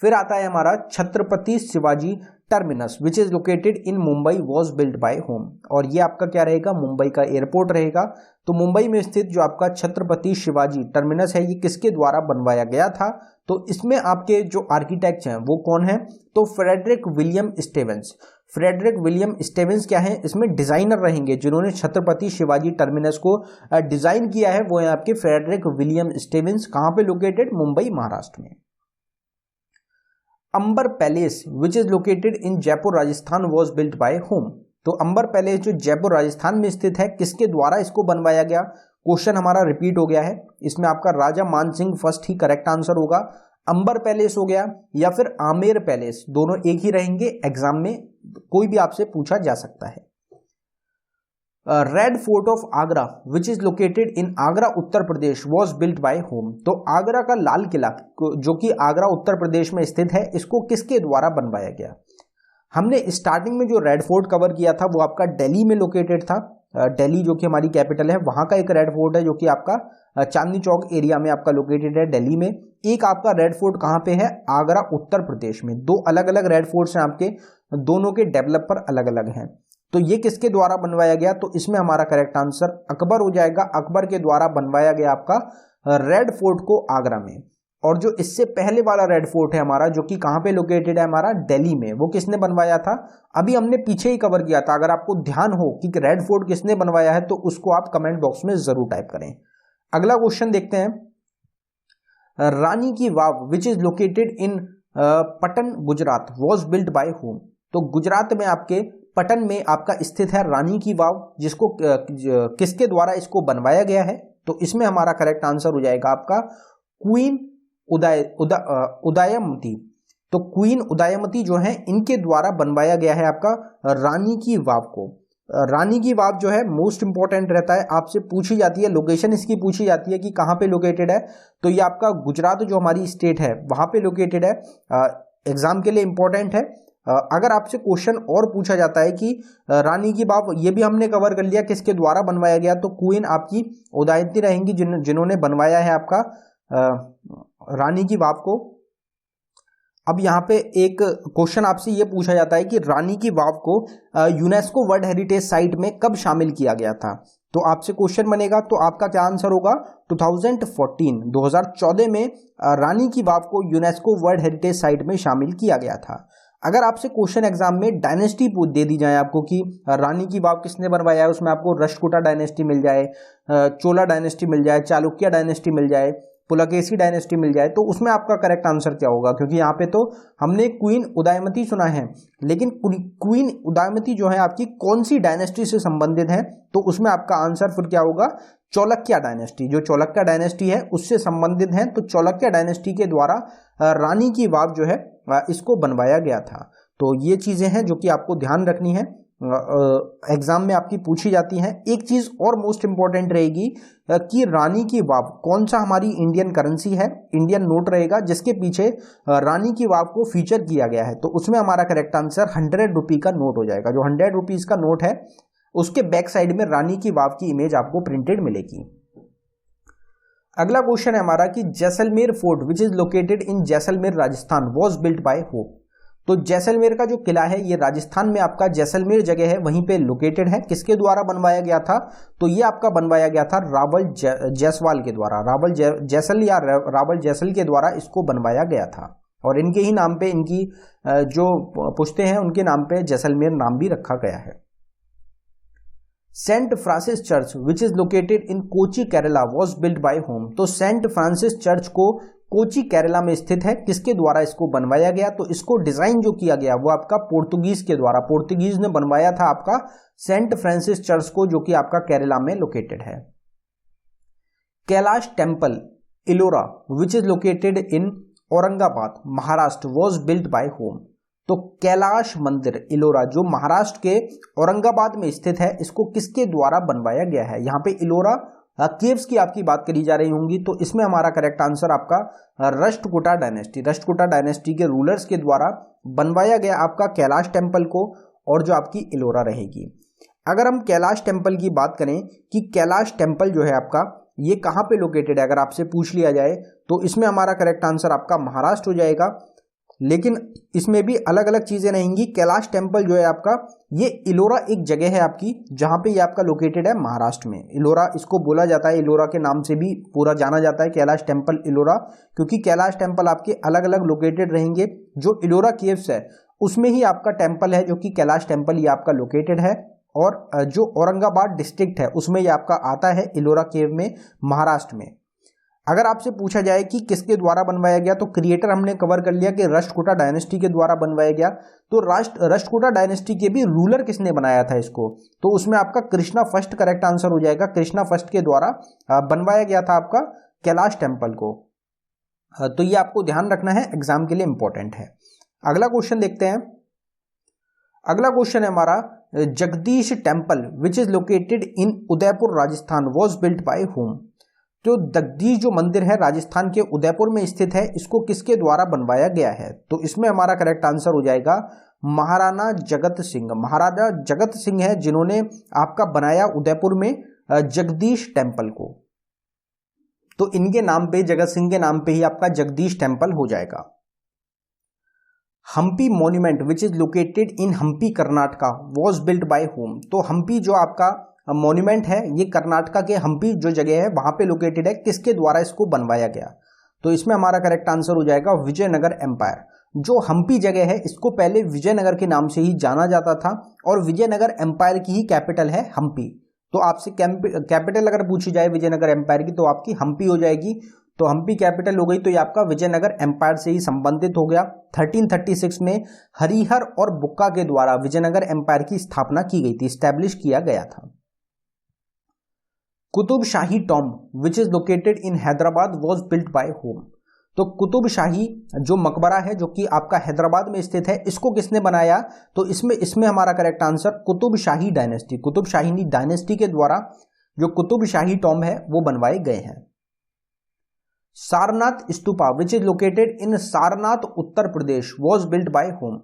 फिर आता है हमारा Chhatrapati Shivaji terminus which is located in Mumbai was built by home, और ये आपका क्या रहेगा, मुंबई का एयरपोर्ट रहेगा। तो मुंबई में स्थित जो आपका छत्रपति शिवाजी टर्मिनस है ये किसके द्वारा बनवाया गया था, तो इसमें आपके जो आर्किटेक्ट हैं वो कौन है, तो Frederick William Stevens. Frederick William Stevens क्या है, इसमें डिजाइनर रहेंगे जिन्होंने छत्रपति शिवाजी टर्मिनस को डिजाइन किया है, वो है आपके फ्रेडरिक विलियम स्टीवेंस। कहां पे लोकेटेड, मुंबई महाराष्ट्र में। Amber palace which is located in Jaipur Rajasthan was built by whom, तो अंबर पैलेस जो जयपुर राजस्थान में स्थित है किसके द्वारा इसको बनवाया गया। क्वेश्चन हमारा रिपीट हो गया है, इसमें आपका राजा मानसिंह फर्स्ट ही करेक्ट आंसर होगा। अंबर पैलेस हो गया या फिर आमेर पैलेस, दोनों एक ही रहेंगे, एग्जाम में कोई भी आपसे पूछा जा सकता है। Red fort of Agra which is located in Agra Uttar Pradesh was built by whom, तो आगरा का लाल किला जो कि आगरा उत्तर प्रदेश में स्थित है इसको किसके द्वारा बनवाया गया। हमने स्टार्टिंग में जो रेड फोर्ट कवर किया था वो आपका दिल्ली में लोकेटेड था, दिल्ली जो कि हमारी कैपिटल है, वहां का एक रेड फोर्ट है जो कि आपका चांदनी चौक एरिया में आपका लोकेटेड है दिल्ली में। एक आपका रेड फोर्ट कहां पे है, आगरा उत्तर प्रदेश में। 2 अलग अलग रेड फोर्ट्स हैं आपके, दोनों के डेवलपर अलग अलग हैं। तो ये किसके द्वारा बनवाया गया, तो इसमें हमारा करेक्ट आंसर अकबर हो जाएगा। अकबर के द्वारा बनवाया गया आपका रेड फोर्ट को आगरा में। और जो इससे पहले वाला रेड फोर्ट है हमारा जो कि कहां पे लोकेटेड है, हमारा दिल्ली में, वो किसने बनवाया था, अभी हमने पीछे ही कवर किया था। अगर आपको ध्यान हो कि रेड फोर्ट किसने बनवाया है तो उसको आप कमेंट बॉक्स में जरूर टाइप करें। अगला क्वेश्चन देखते हैं, Rani ki Vav which is located in Patan Gujarat was built by whom, तो गुजरात में आपके पटन में आपका स्थित है रानी की वाव, जिसको किसके द्वारा इसको बनवाया गया है, तो इसमें हमारा करेक्ट आंसर हो जाएगा आपका क्वीन उदयमती। तो क्वीन उदयमती जो है इनके द्वारा बनवाया गया है आपका रानी की वाव को। रानी की वाव जो है मोस्ट इंपॉर्टेंट रहता है, आपसे पूछी जाती है, लोकेशन इसकी पूछी जाती है कि कहां पे लोकेटेड है, तो ये आपका गुजरात जो हमारी स्टेट है वहां पे लोकेटेड है। एग्जाम के लिए इंपॉर्टेंट है। अगर आपसे क्वेश्चन और पूछा जाता है कि रानी की वाव, ये भी हमने कवर कर लिया किसके द्वारा बनवाया गया, तो क्वीन आपकी उदयमती रहेंगी जिन्होंने बनवाया है आपका रानी की वाव को। अब यहाँ पे एक क्वेश्चन आपसे ये पूछा जाता है कि रानी की वाव को यूनेस्को वर्ल्ड हेरिटेज साइट में कब शामिल किया गया था, तो आपसे क्वेश्चन बनेगा, तो आपका क्या आंसर होगा, 2014 में रानी की वाव को यूनेस्को वर्ल्ड हेरिटेज साइट में शामिल किया गया था। अगर आपसे क्वेश्चन एग्जाम में डायनेस्टी दे दी जाए आपको कि रानी की वाव किसने बनवाया है, उसमें आपको राष्ट्रकूटा डायनेस्टी मिल जाए, चोला डायनेस्टी मिल जाए, चालुक्य डायनेस्टी मिल जाए, पुलकेशी डायनेस्टी मिल जाए, तो उसमें आपका करेक्ट आंसर क्या होगा, क्योंकि यहाँ पे तो हमने क्वीन उदयमती सुना है, लेकिन क्वीन उदयमती जो है आपकी कौन सी डायनेस्टी से संबंधित है, तो उसमें आपका आंसर फिर क्या होगा, चौलक्य डायनेस्टी, जो चौलक्य डायनेस्टी है उससे संबंधित है। तो चौलक्य डायनेस्टी के द्वारा रानी की वाव जो है इसको बनवाया गया था। तो ये चीजें हैं जो कि आपको ध्यान रखनी है, एग्जाम में आपकी पूछी जाती हैं। एक चीज और मोस्ट इंपॉर्टेंट रहेगी कि रानी की वाव कौन सा हमारी इंडियन करेंसी है, इंडियन नोट रहेगा जिसके पीछे रानी की वाव को फीचर किया गया है, तो उसमें हमारा करेक्ट आंसर 100 रुपी का नोट हो जाएगा। जो 100 रुपीज का नोट है उसके बैक साइड में रानी की वाव की इमेज आपको प्रिंटेड मिलेगी। अगला क्वेश्चन है हमारा कि Jaisalmer fort which is located in Jaisalmer Rajasthan was built by who, तो जैसलमेर का जो किला है ये राजस्थान में आपका जैसलमेर जगह है वहीं पे लोकेटेड है, किसके द्वारा बनवाया गया था, तो ये आपका बनवाया गया था रावल जायसवाल के द्वारा, रावल जैसल या रावल जैसल के द्वारा इसको बनवाया गया था। और इनके ही नाम पे, इनकी जो पुश्ते हैं उनके नाम पे जैसलमेर नाम भी रखा गया है। Saint Francis church which is located in Kochi Kerala was built by whom, तो सेंट फ्रांसिस चर्च को कोची केरला में स्थित है, किसके द्वारा इसको बनवाया गया, तो इसको डिजाइन जो किया गया वो आपका पोर्तुगीज के द्वारा, पोर्तुगीज ने बनवाया था आपका सेंट फ्रांसिस चर्च को, जो कि आपका केरला में लोकेटेड है। Kailash temple Ellora which is located in Aurangabad Maharashtra was built by whom, तो कैलाश मंदिर इलोरा जो महाराष्ट्र के औरंगाबाद में स्थित है इसको किसके द्वारा बनवाया गया है। यहाँ पे इलोरा केव्स की आपकी बात करी जा रही होंगी, तो इसमें हमारा करेक्ट आंसर आपका राष्ट्रकूटा डायनेस्टी, राष्ट्रकूटा डायनेस्टी के रूलर्स के द्वारा बनवाया गया आपका कैलाश टेम्पल को, और जो आपकी इलोरा रहेगी। अगर हम कैलाश टेम्पल की बात करें कि कैलाश टेम्पल जो है आपका ये कहाँ पे लोकेटेड है, अगर आपसे पूछ लिया जाए तो इसमें हमारा करेक्ट आंसर आपका महाराष्ट्र हो जाएगा। लेकिन इसमें भी अलग अलग चीजें रहेंगी। कैलाश टेम्पल जो है आपका ये इलोरा एक जगह है आपकी, जहां पे ये आपका लोकेटेड है महाराष्ट्र में। इलोरा इसको बोला जाता है, इलोरा के नाम से भी पूरा जाना जाता है कैलाश टेम्पल इलोरा, क्योंकि कैलाश टेम्पल आपके अलग अलग लोकेटेड रहेंगे। जो इलोरा केव्स है उसमें ही आपका टेम्पल है जो कि कैलाश टेम्पल ये आपका लोकेटेड है, और जो औरंगाबाद डिस्ट्रिक्ट है उसमें ये आपका आता है इलोरा केव में, महाराष्ट्र में। अगर आपसे पूछा जाए कि किसके द्वारा बनवाया गया, तो क्रिएटर हमने कवर कर लिया कि राष्ट्रकूटा डायनेस्टी के द्वारा बनवाया गया। तो राष्ट्रकूटा डायनेस्टी के भी रूलर किसने बनाया था इसको, तो उसमें आपका कृष्णा फर्स्ट करेक्ट आंसर हो जाएगा। कृष्णा फर्स्ट के द्वारा बनवाया गया था आपका कैलाश टेम्पल को। तो ये आपको ध्यान रखना है, एग्जाम के लिए इंपॉर्टेंट है। अगला क्वेश्चन देखते हैं। अगला क्वेश्चन है हमारा, Jagdish temple which is located in Udaipur Rajasthan was built by whom. तो जगदीश जो मंदिर है राजस्थान के उदयपुर में स्थित है, इसको किसके द्वारा बनवाया गया है, तो इसमें हमारा करेक्ट आंसर हो जाएगा महाराणा जगत सिंह। महाराजा जगत सिंह है जिन्होंने आपका बनाया उदयपुर में जगदीश टेम्पल को। तो इनके नाम पे, जगत सिंह के नाम पे ही आपका जगदीश टेम्पल हो जाएगा। Hampi monument which is located in Hampi Karnataka was built by whom. तो हम्पी जो आपका मॉन्यूमेंट है ये कर्नाटका के हम्पी जो जगह है वहां पे लोकेटेड है, किसके द्वारा इसको बनवाया गया, तो इसमें हमारा करेक्ट आंसर हो जाएगा विजयनगर एम्पायर। जो हम्पी जगह है इसको पहले विजयनगर के नाम से ही जाना जाता था, और विजयनगर एम्पायर की ही कैपिटल है हम्पी। तो आपसे कैपिटल अगर पूछी जाए विजयनगर एम्पायर की, तो आपकी हम्पी हो जाएगी। तो हम्पी कैपिटल हो गई, तो ये आपका विजयनगर एम्पायर से ही संबंधित हो गया। 1336 में हरिहर और बुक्का के द्वारा विजयनगर एम्पायर की स्थापना की गई थी, स्टैब्लिश किया गया था। Qutub Shahi tomb which is located in Hyderabad was built by whom. तो कुतुब शाही जो मकबरा है जो कि आपका हैदराबाद में स्थित है, इसको किसने बनाया, तो इसमें हमारा करेक्ट आंसर कुतुब शाही डायनेस्टी, कुतुब शाही डायनेस्टी के द्वारा जो कुतुब शाही टॉम्ब है वो बनवाए गए हैं। सारनाथ स्तूपा विच is located in Sarnath Uttar Pradesh was built by whom.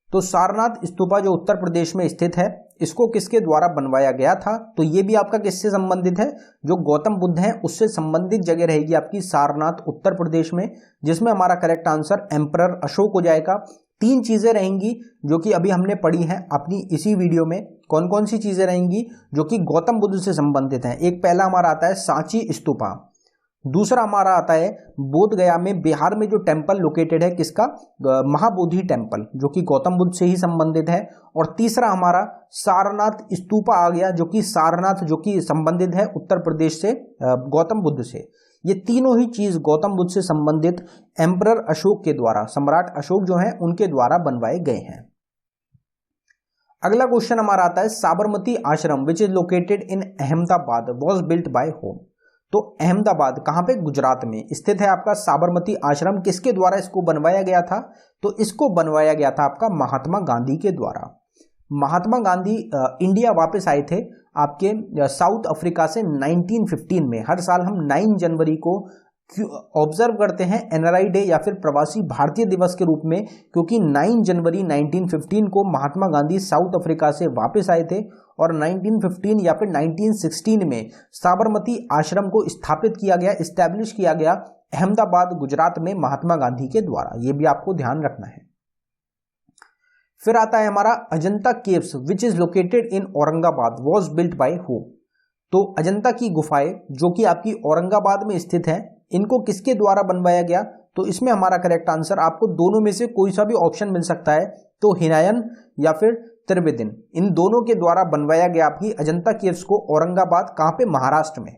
तो सारनाथ स्तूपा जो उत्तर प्रदेश में स्थित है, इसको किसके द्वारा बनवाया गया था, तो ये भी आपका किससे संबंधित है, जो गौतम बुद्ध है उससे संबंधित जगह रहेगी आपकी सारनाथ उत्तर प्रदेश में, जिसमें हमारा करेक्ट आंसर एम्परर अशोक हो जाएगा। 3 चीजें रहेंगी जो कि अभी हमने पढ़ी हैं अपनी इसी वीडियो में। कौन कौन सी चीजें रहेंगी जो कि गौतम बुद्ध से संबंधित हैं, एक पहला हमारा आता है सांची स्तूपा, दूसरा हमारा आता है बोध गया में बिहार में जो टेम्पल लोकेटेड है किसका, महाबोधि टेम्पल जो कि गौतम बुद्ध से ही संबंधित है, और तीसरा हमारा सारनाथ स्तूपा आ गया जो कि सारनाथ जो कि संबंधित है उत्तर प्रदेश से गौतम बुद्ध से। ये तीनों ही चीज गौतम बुद्ध से संबंधित एम्परर अशोक के द्वारा, सम्राट अशोक जो है उनके द्वारा बनवाए गए हैं। अगला क्वेश्चन हमारा आता है, साबरमती आश्रम विच is located in Ahmedabad was built by whom. तो अहमदाबाद कहां पे, गुजरात में स्थित है आपका साबरमती आश्रम, किसके द्वारा इसको बनवाया गया था, तो इसको बनवाया गया था आपका महात्मा गांधी के द्वारा। महात्मा गांधी इंडिया वापस आए थे आपके साउथ अफ्रीका से 1915 में। हर साल हम 9 जनवरी को ऑब्जर्व करते हैं एनआरआई डे या फिर प्रवासी भारतीय दिवस के रूप में, क्योंकि 9 जनवरी 1915 को महात्मा गांधी साउथ अफ्रीका से वापस आए थे, और 1915 या फिर 1916 में साबरमती आश्रम को स्थापित किया गया, इस्टेब्लिश किया गया अहमदाबाद गुजरात में महात्मा गांधी के द्वारा। यह भी आपको ध्यान रखना है। फिर आता है हमारा Ajanta caves which is located in Aurangabad was built by who. तो अजंता की गुफाएं जो कि आपकी औरंगाबाद में स्थित है, इनको किसके द्वारा बनवाया गया, तो इसमें हमारा करेक्ट आंसर आपको दोनों में से कोई सा भी ऑप्शन मिल सकता है, तो हिनायन या फिर त्रिवेदिन, इन दोनों के द्वारा बनवाया गया आपकी अजंता केव्स को औरंगाबाद, कहां पे, महाराष्ट्र में।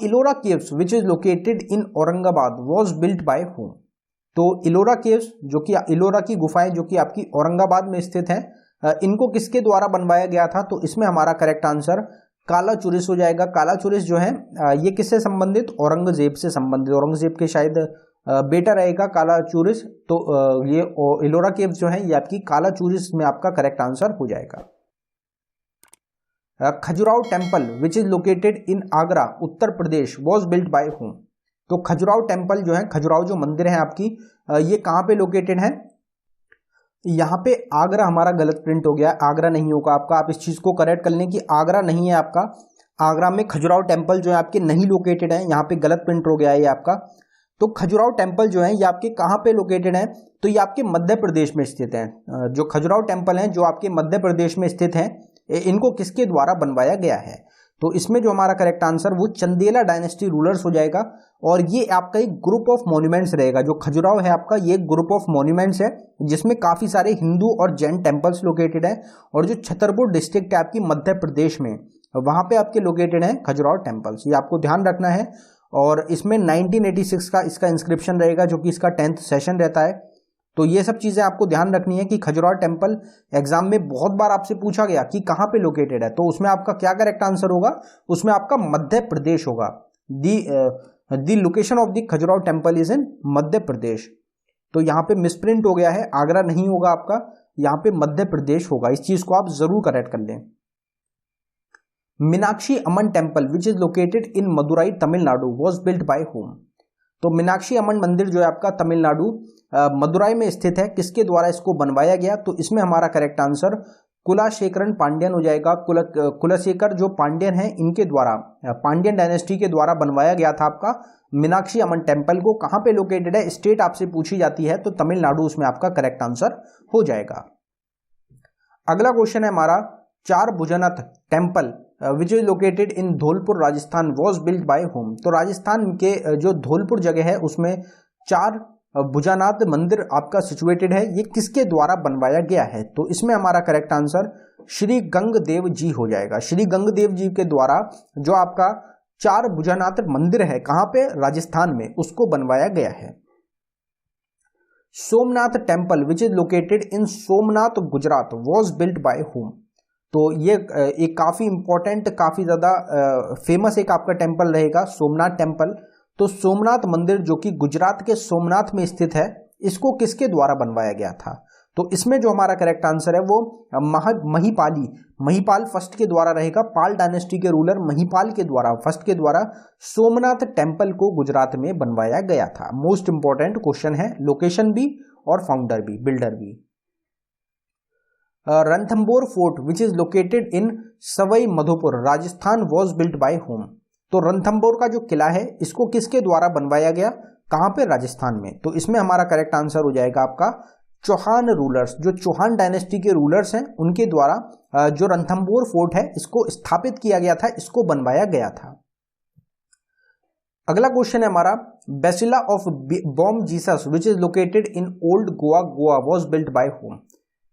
Ellora caves which is located in Aurangabad was built bye whom. तो इलोरा केव्स जो कि इलोरा की गुफाएं जो कि आपकी औरंगाबाद में स्थित हैं, इनको किसके द्वारा बनवाया गया था, तो इसमें हमारा करेक्ट आंसर कालाचुरिस हो जाएगा। कालाचुरिस जो है ये किससे संबंधित, औरंगजेब से संबंधित, औरंगजेब के शायद बेटा रहेगा कालाचुरिस। तो ये इलोरा केव्स जो है ये आपकी कालाचुरिस में आपका करेक्ट आंसर हो जाएगा। Khajuraho temple which is located in Agra Uttar Pradesh was built by whom. तो खजुराहो टेम्पल जो है, खजुराहो जो मंदिर है आपकी, ये कहाँ पे लोकेटेड है? यहाँ पे आगरा हमारा गलत प्रिंट हो गया, आगरा नहीं होगा आपका। आप इस चीज को करेक्ट कर लें कि आगरा नहीं है आपका, आगरा में खजुराहो टेम्पल जो है आपके नहीं लोकेटेड है, यहाँ पे गलत प्रिंट हो गया है ये आपका। तो खजुराहो टेम्पल जो है ये आपके कहाँ पे लोकेटेड है? तो ये आपके मध्य प्रदेश में स्थित है। जो खजुराहो टेम्पल है जो आपके मध्य प्रदेश में स्थित है, इनको किसके द्वारा बनवाया गया है? तो इसमें जो हमारा करेक्ट आंसर वो चंदेला डायनेस्टी रूलर्स हो जाएगा। और ये आपका एक ग्रुप ऑफ मॉन्यूमेंट्स रहेगा। जो खजुराहो है आपका, ये एक ग्रुप ऑफ मॉन्यूमेंट्स है जिसमें काफी सारे हिंदू और जैन टेम्पल्स लोकेटेड है। और जो छतरपुर डिस्ट्रिक्ट है आपकी मध्य प्रदेश में, वहां पे आपके लोकेटेड है खजुराहो टेम्पल्स। ये आपको ध्यान रखना है। और इसमें 1986 का इसका इंस्क्रिप्शन रहेगा, जो कि इसका 10th सेशन रहता है। तो ये सब चीजें आपको ध्यान रखनी है कि खजुराहो टेम्पल एग्जाम में बहुत बार आपसे पूछा गया कि कहाँ पे लोकेटेड है। तो उसमें आपका क्या करेक्ट आंसर होगा? उसमें आपका मध्य प्रदेश होगा। The location of the Khajuraho temple is in Madhya Pradesh. तो यहाँ पे मिसप्रिंट हो गया है, आगरा नहीं होगा आपका, यहाँ पे मध्य प्रदेश होगा। इस चीज को आप जरूर करेक्ट कर लें। Meenakshi Amman temple which is located in Madurai Tamil Nadu was built by whom. तो मीनाक्षी अमन मंदिर जो है आपका तमिलनाडु मदुराई में स्थित है, किसके द्वारा इसको बनवाया गया? तो इसमें हमारा करेक्ट आंसर कुलाशेखरन पांड्यन हो जाएगा। कुलशेखर जो पांड्यन है, इनके द्वारा, पांड्यन डायनेस्टी के द्वारा बनवाया गया था आपका मीनाक्षी अमन टेम्पल को। कहाँ पे लोकेटेड है? स्टेट आपसे पूछी जाती है तो तमिलनाडु उसमें आपका करेक्ट आंसर हो जाएगा। अगला क्वेश्चन है हमारा, Char Bhujnath temple which is located in Dholpur Rajasthan was built by whom. तो राजस्थान के जो धौलपुर जगह है उसमें चार भुजनाथ मंदिर आपका सिचुएटेड है, ये किसके द्वारा बनवाया गया है? तो इसमें हमारा करेक्ट आंसर श्री गंगदेव जी हो जाएगा। श्री गंगदेव जी के द्वारा जो आपका चार भुजनाथ मंदिर है, कहां पे? राजस्थान में, उसको बनवाया गया है। Somnath temple which is located in Somnath Gujarat was built by whom. तो ये एक काफी इंपॉर्टेंट, काफी ज्यादा फेमस एक आपका टेम्पल रहेगा, सोमनाथ टेम्पल। तो सोमनाथ मंदिर जो कि गुजरात के सोमनाथ में स्थित है, इसको किसके द्वारा बनवाया गया था? तो इसमें जो हमारा करेक्ट आंसर है वो महिपाल फर्स्ट के द्वारा रहेगा। पाल डायनेस्टी के रूलर महिपाल के द्वारा, फर्स्ट के द्वारा सोमनाथ टेम्पल को गुजरात में बनवाया गया था। मोस्ट इंपॉर्टेंट क्वेश्चन है, लोकेशन भी और फाउंडर भी, बिल्डर भी। Ranthambore fort which is located in Sawai Madhopur Rajasthan was built by whom. तो रणथंबोर का जो किला है, इसको किसके द्वारा बनवाया गया? कहां पे? राजस्थान में। तो इसमें हमारा करेक्ट आंसर हो जाएगा आपका चौहान रूलर्स, जो चौहान डायनेस्टी के रूलर्स हैं, उनके द्वारा जो रणथंबोर फोर्ट है इसको स्थापित किया गया था, इसको बनवाया गया था। अगला क्वेश्चन है हमारा, basilica of Bom Jesus which is located in old Goa Goa was built by whom.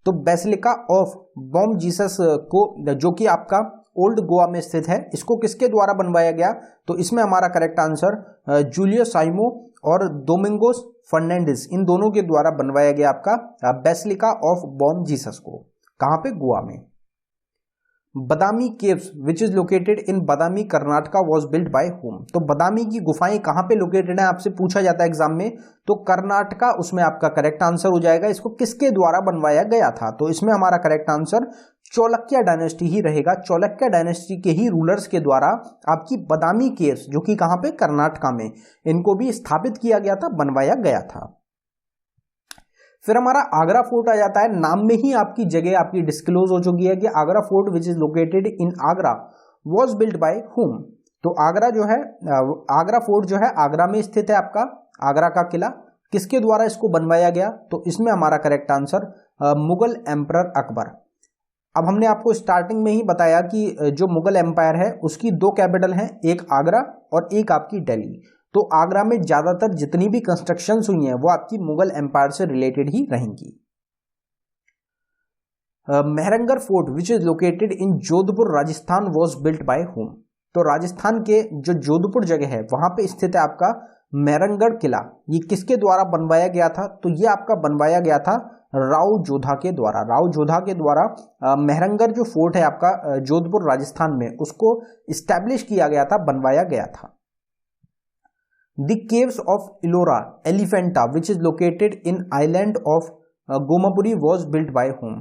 तो बेसिलिका ऑफ बॉम जीसस को, जो कि आपका ओल्ड गोवा में स्थित है, इसको किसके द्वारा बनवाया गया? तो इसमें हमारा करेक्ट आंसर जूलियस साइमो और डोमिंगोस फर्नांडिस, इन दोनों के द्वारा बनवाया गया आपका बेसिलिका ऑफ बॉम जीसस को। कहां पे? गोवा में। Badami caves which is located in Badami Karnataka was built by whom. तो बदामी की गुफाएं कहां पे लोकेटेड है, आपसे पूछा जाता है एग्जाम में। तो कर्नाटका उसमें आपका करेक्ट आंसर हो जाएगा। इसको किसके द्वारा बनवाया गया था? तो इसमें हमारा करेक्ट आंसर चौलक्या डायनेस्टी ही रहेगा। चौलक्या डायनेस्टी के ही रूलर्स के द्वारा आपकी बदामी केव्स, जो कि कहां पे? कर्नाटका में, इनको भी स्थापित किया गया था, बनवाया गया था। फिर हमारा आगरा फोर्ट आ जाता है। नाम में ही आपकी जगह आपकी डिस्क्लोज हो चुकी है कि Agra fort which is located in Agra was built by whom. तो आगरा जो है, आगरा फोर्ट जो है आगरा में स्थित है आपका, आगरा का किला, किसके द्वारा इसको बनवाया गया? तो इसमें हमारा correct answer Mughal emperor Akbar. अब हमने आपको स्टार्टिंग में ही बताया कि जो मुगल एम्पायर है उसकी दो कैपिटल हैं, एक आगरा और एक आपकी दिल्ली। तो आगरा में ज्यादातर जितनी भी कंस्ट्रक्शंस हुई हैं वो आपकी मुगल एम्पायर से रिलेटेड ही रहेंगी। Mehrangarh fort which is located in Jodhpur Rajasthan was built by whom. तो राजस्थान के जो जोधपुर जगह है वहां पे स्थित है आपका मेहरंगढ़ किला, ये किसके द्वारा बनवाया गया था? तो ये आपका बनवाया गया था राव जोधा के द्वारा। राव जोधा के द्वारा मेहरंगढ़ जो फोर्ट है आपका जोधपुर राजस्थान में, उसको इस्टेब्लिश किया गया था, बनवाया गया था। The caves of Ellora Elephanta which is located in island of गोमापुरी was built by whom।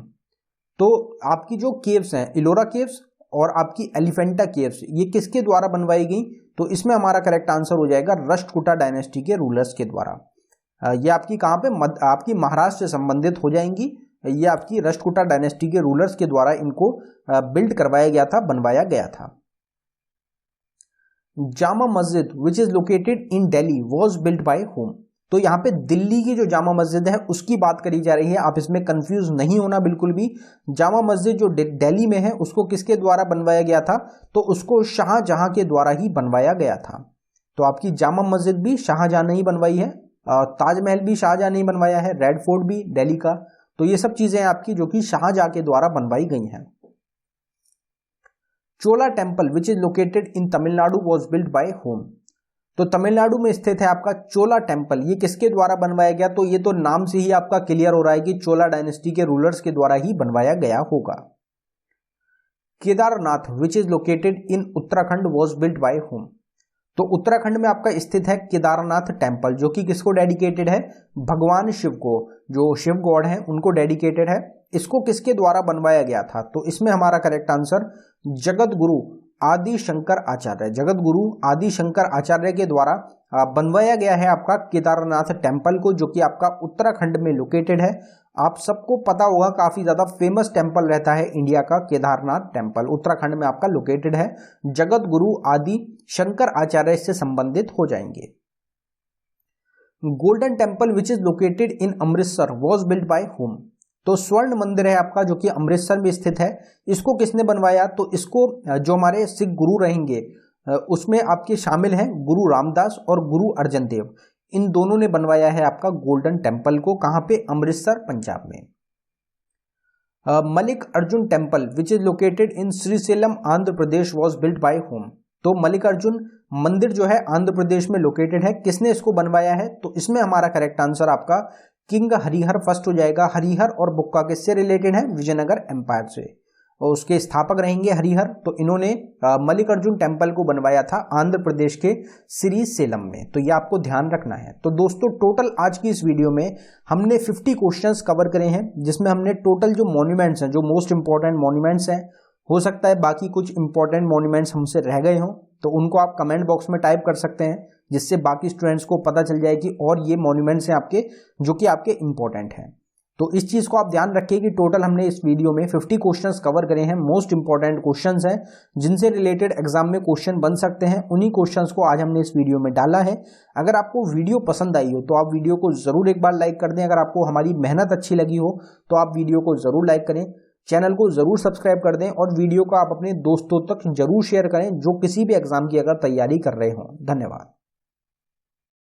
तो आपकी जो केव्स हैं, इलोरा केव्स और आपकी एलिफेंटा केव्स ये किसके द्वारा बनवाई गई? तो इसमें हमारा करेक्ट आंसर हो जाएगा राष्ट्रकूटा डायनेस्टी के रूलर्स के द्वारा। ये आपकी कहाँ पे आपकी महाराष्ट्र से संबंधित हो जाएंगी। ये आपकी राष्ट्रकूटा डायनेस्टी के रूलर्स के द्वारा इनको बिल्ड करवाया गया था, बनवाया गया था। जामा मस्जिद विच is located in Delhi was built by whom? तो यहाँ पे दिल्ली की जो जामा मस्जिद है उसकी बात करी जा रही है, आप इसमें कंफ्यूज नहीं होना बिल्कुल भी। जामा मस्जिद जो दिल्ली में है उसको किसके द्वारा बनवाया गया था? तो उसको शाहजहां के द्वारा ही बनवाया गया था। तो आपकी जामा मस्जिद भी शाहजहां ने ही बनवाई है, ताजमहल भी शाहजहां ने ही बनवाया है, रेड फोर्ट भी दिल्ली का। तो ये सब चीजें आपकी जो कि शाहजहां के द्वारा बनवाई गई हैं। Chola temple which is located in Tamil Nadu was built by whom? तो तमिलनाडु में स्थित है आपका चोला टेम्पल, ये किसके द्वारा बनवाया गया? तो ये तो नाम से ही आपका क्लियर हो रहा है कि चोला डायनेस्टी के रूलर्स के द्वारा ही बनवाया गया होगा। केदारनाथ विच is located in Uttarakhand was built by whom? तो उत्तराखंड में आपका स्थित है केदारनाथ टेम्पल, जो कि किसको डेडिकेटेड है? भगवान शिव को, जो शिव गॉड है उनको डेडिकेटेड है। इसको किसके द्वारा बनवाया गया था? तो इसमें हमारा करेक्ट आंसर जगत गुरु आदि शंकर आचार्य, जगत गुरु आदि शंकर आचार्य के द्वारा बनवाया गया है आपका केदारनाथ टेम्पल को, जो कि आपका उत्तराखंड में लोकेटेड है। आप सबको पता होगा काफी ज्यादा फेमस टेम्पल रहता है इंडिया का केदारनाथ टेम्पल, उत्तराखंड में आपका लोकेटेड है। जगत गुरु आदि शंकर आचार्य से संबंधित हो जाएंगे। Golden temple which is located in Amritsar was built by whom? तो स्वर्ण मंदिर है आपका जो कि अमृतसर में स्थित है, इसको किसने बनवाया? तो इसको जो हमारे सिख गुरु रहेंगे उसमें आपके शामिल हैं गुरु रामदास और गुरु अर्जन देव, इन दोनों ने बनवाया है आपका गोल्डन टेम्पल को। कहां पे? अमृतसर पंजाब में। Mallikarjuna temple which is located in Srisailam Andhra Pradesh was built by whom? तो मलिक अर्जुन मंदिर जो है आंध्र प्रदेश में लोकेटेड है, किसने इसको बनवाया है? तो इसमें हमारा करेक्ट आंसर आपका किंग हरिहर फर्स्ट हो जाएगा। हरिहर और बुक्का किससे रिलेटेड है? विजयनगर एम्पायर से, और उसके स्थापक रहेंगे हरिहर। तो इन्होंने मल्लिकार्जुन टेम्पल को बनवाया था आंध्र प्रदेश के श्रीसेलम में, तो ये आपको ध्यान रखना है। तो दोस्तों टोटल आज की इस वीडियो में हमने 50 क्वेश्चंस कवर करे हैं, जिसमें हमने टोटल जो मॉन्यूमेंट्स हैं, जो मोस्ट इंपॉर्टेंट मॉन्यूमेंट्स हैं, हो सकता है बाकी कुछ इंपॉर्टेंट मॉन्यूमेंट्स हमसे रह गए हों, तो उनको आप कमेंट बॉक्स में टाइप कर सकते हैं, जिससे बाकी स्टूडेंट्स को पता चल जाए कि और ये मॉन्यूमेंट्स हैं आपके जो कि आपके इंपॉर्टेंट हैं। तो इस चीज को आप ध्यान रखिए कि टोटल हमने इस वीडियो में 50 क्वेश्चंस कवर करे हैं, मोस्ट इंपॉर्टेंट क्वेश्चंस हैं जिनसे रिलेटेड एग्जाम में क्वेश्चन बन सकते हैं। उन्हीं क्वेश्चंस को आज हमने इस वीडियो में डाला है। अगर आपको वीडियो पसंद आई हो तो आप वीडियो को जरूर एक बार लाइक कर दें। अगर आपको हमारी मेहनत अच्छी लगी हो तो आप वीडियो को जरूर लाइक करें, चैनल को जरूर सब्सक्राइब कर दें और वीडियो को आप अपने दोस्तों तक जरूर शेयर करें जो किसी भी एग्जाम की अगर तैयारी कर रहे हों। धन्यवाद।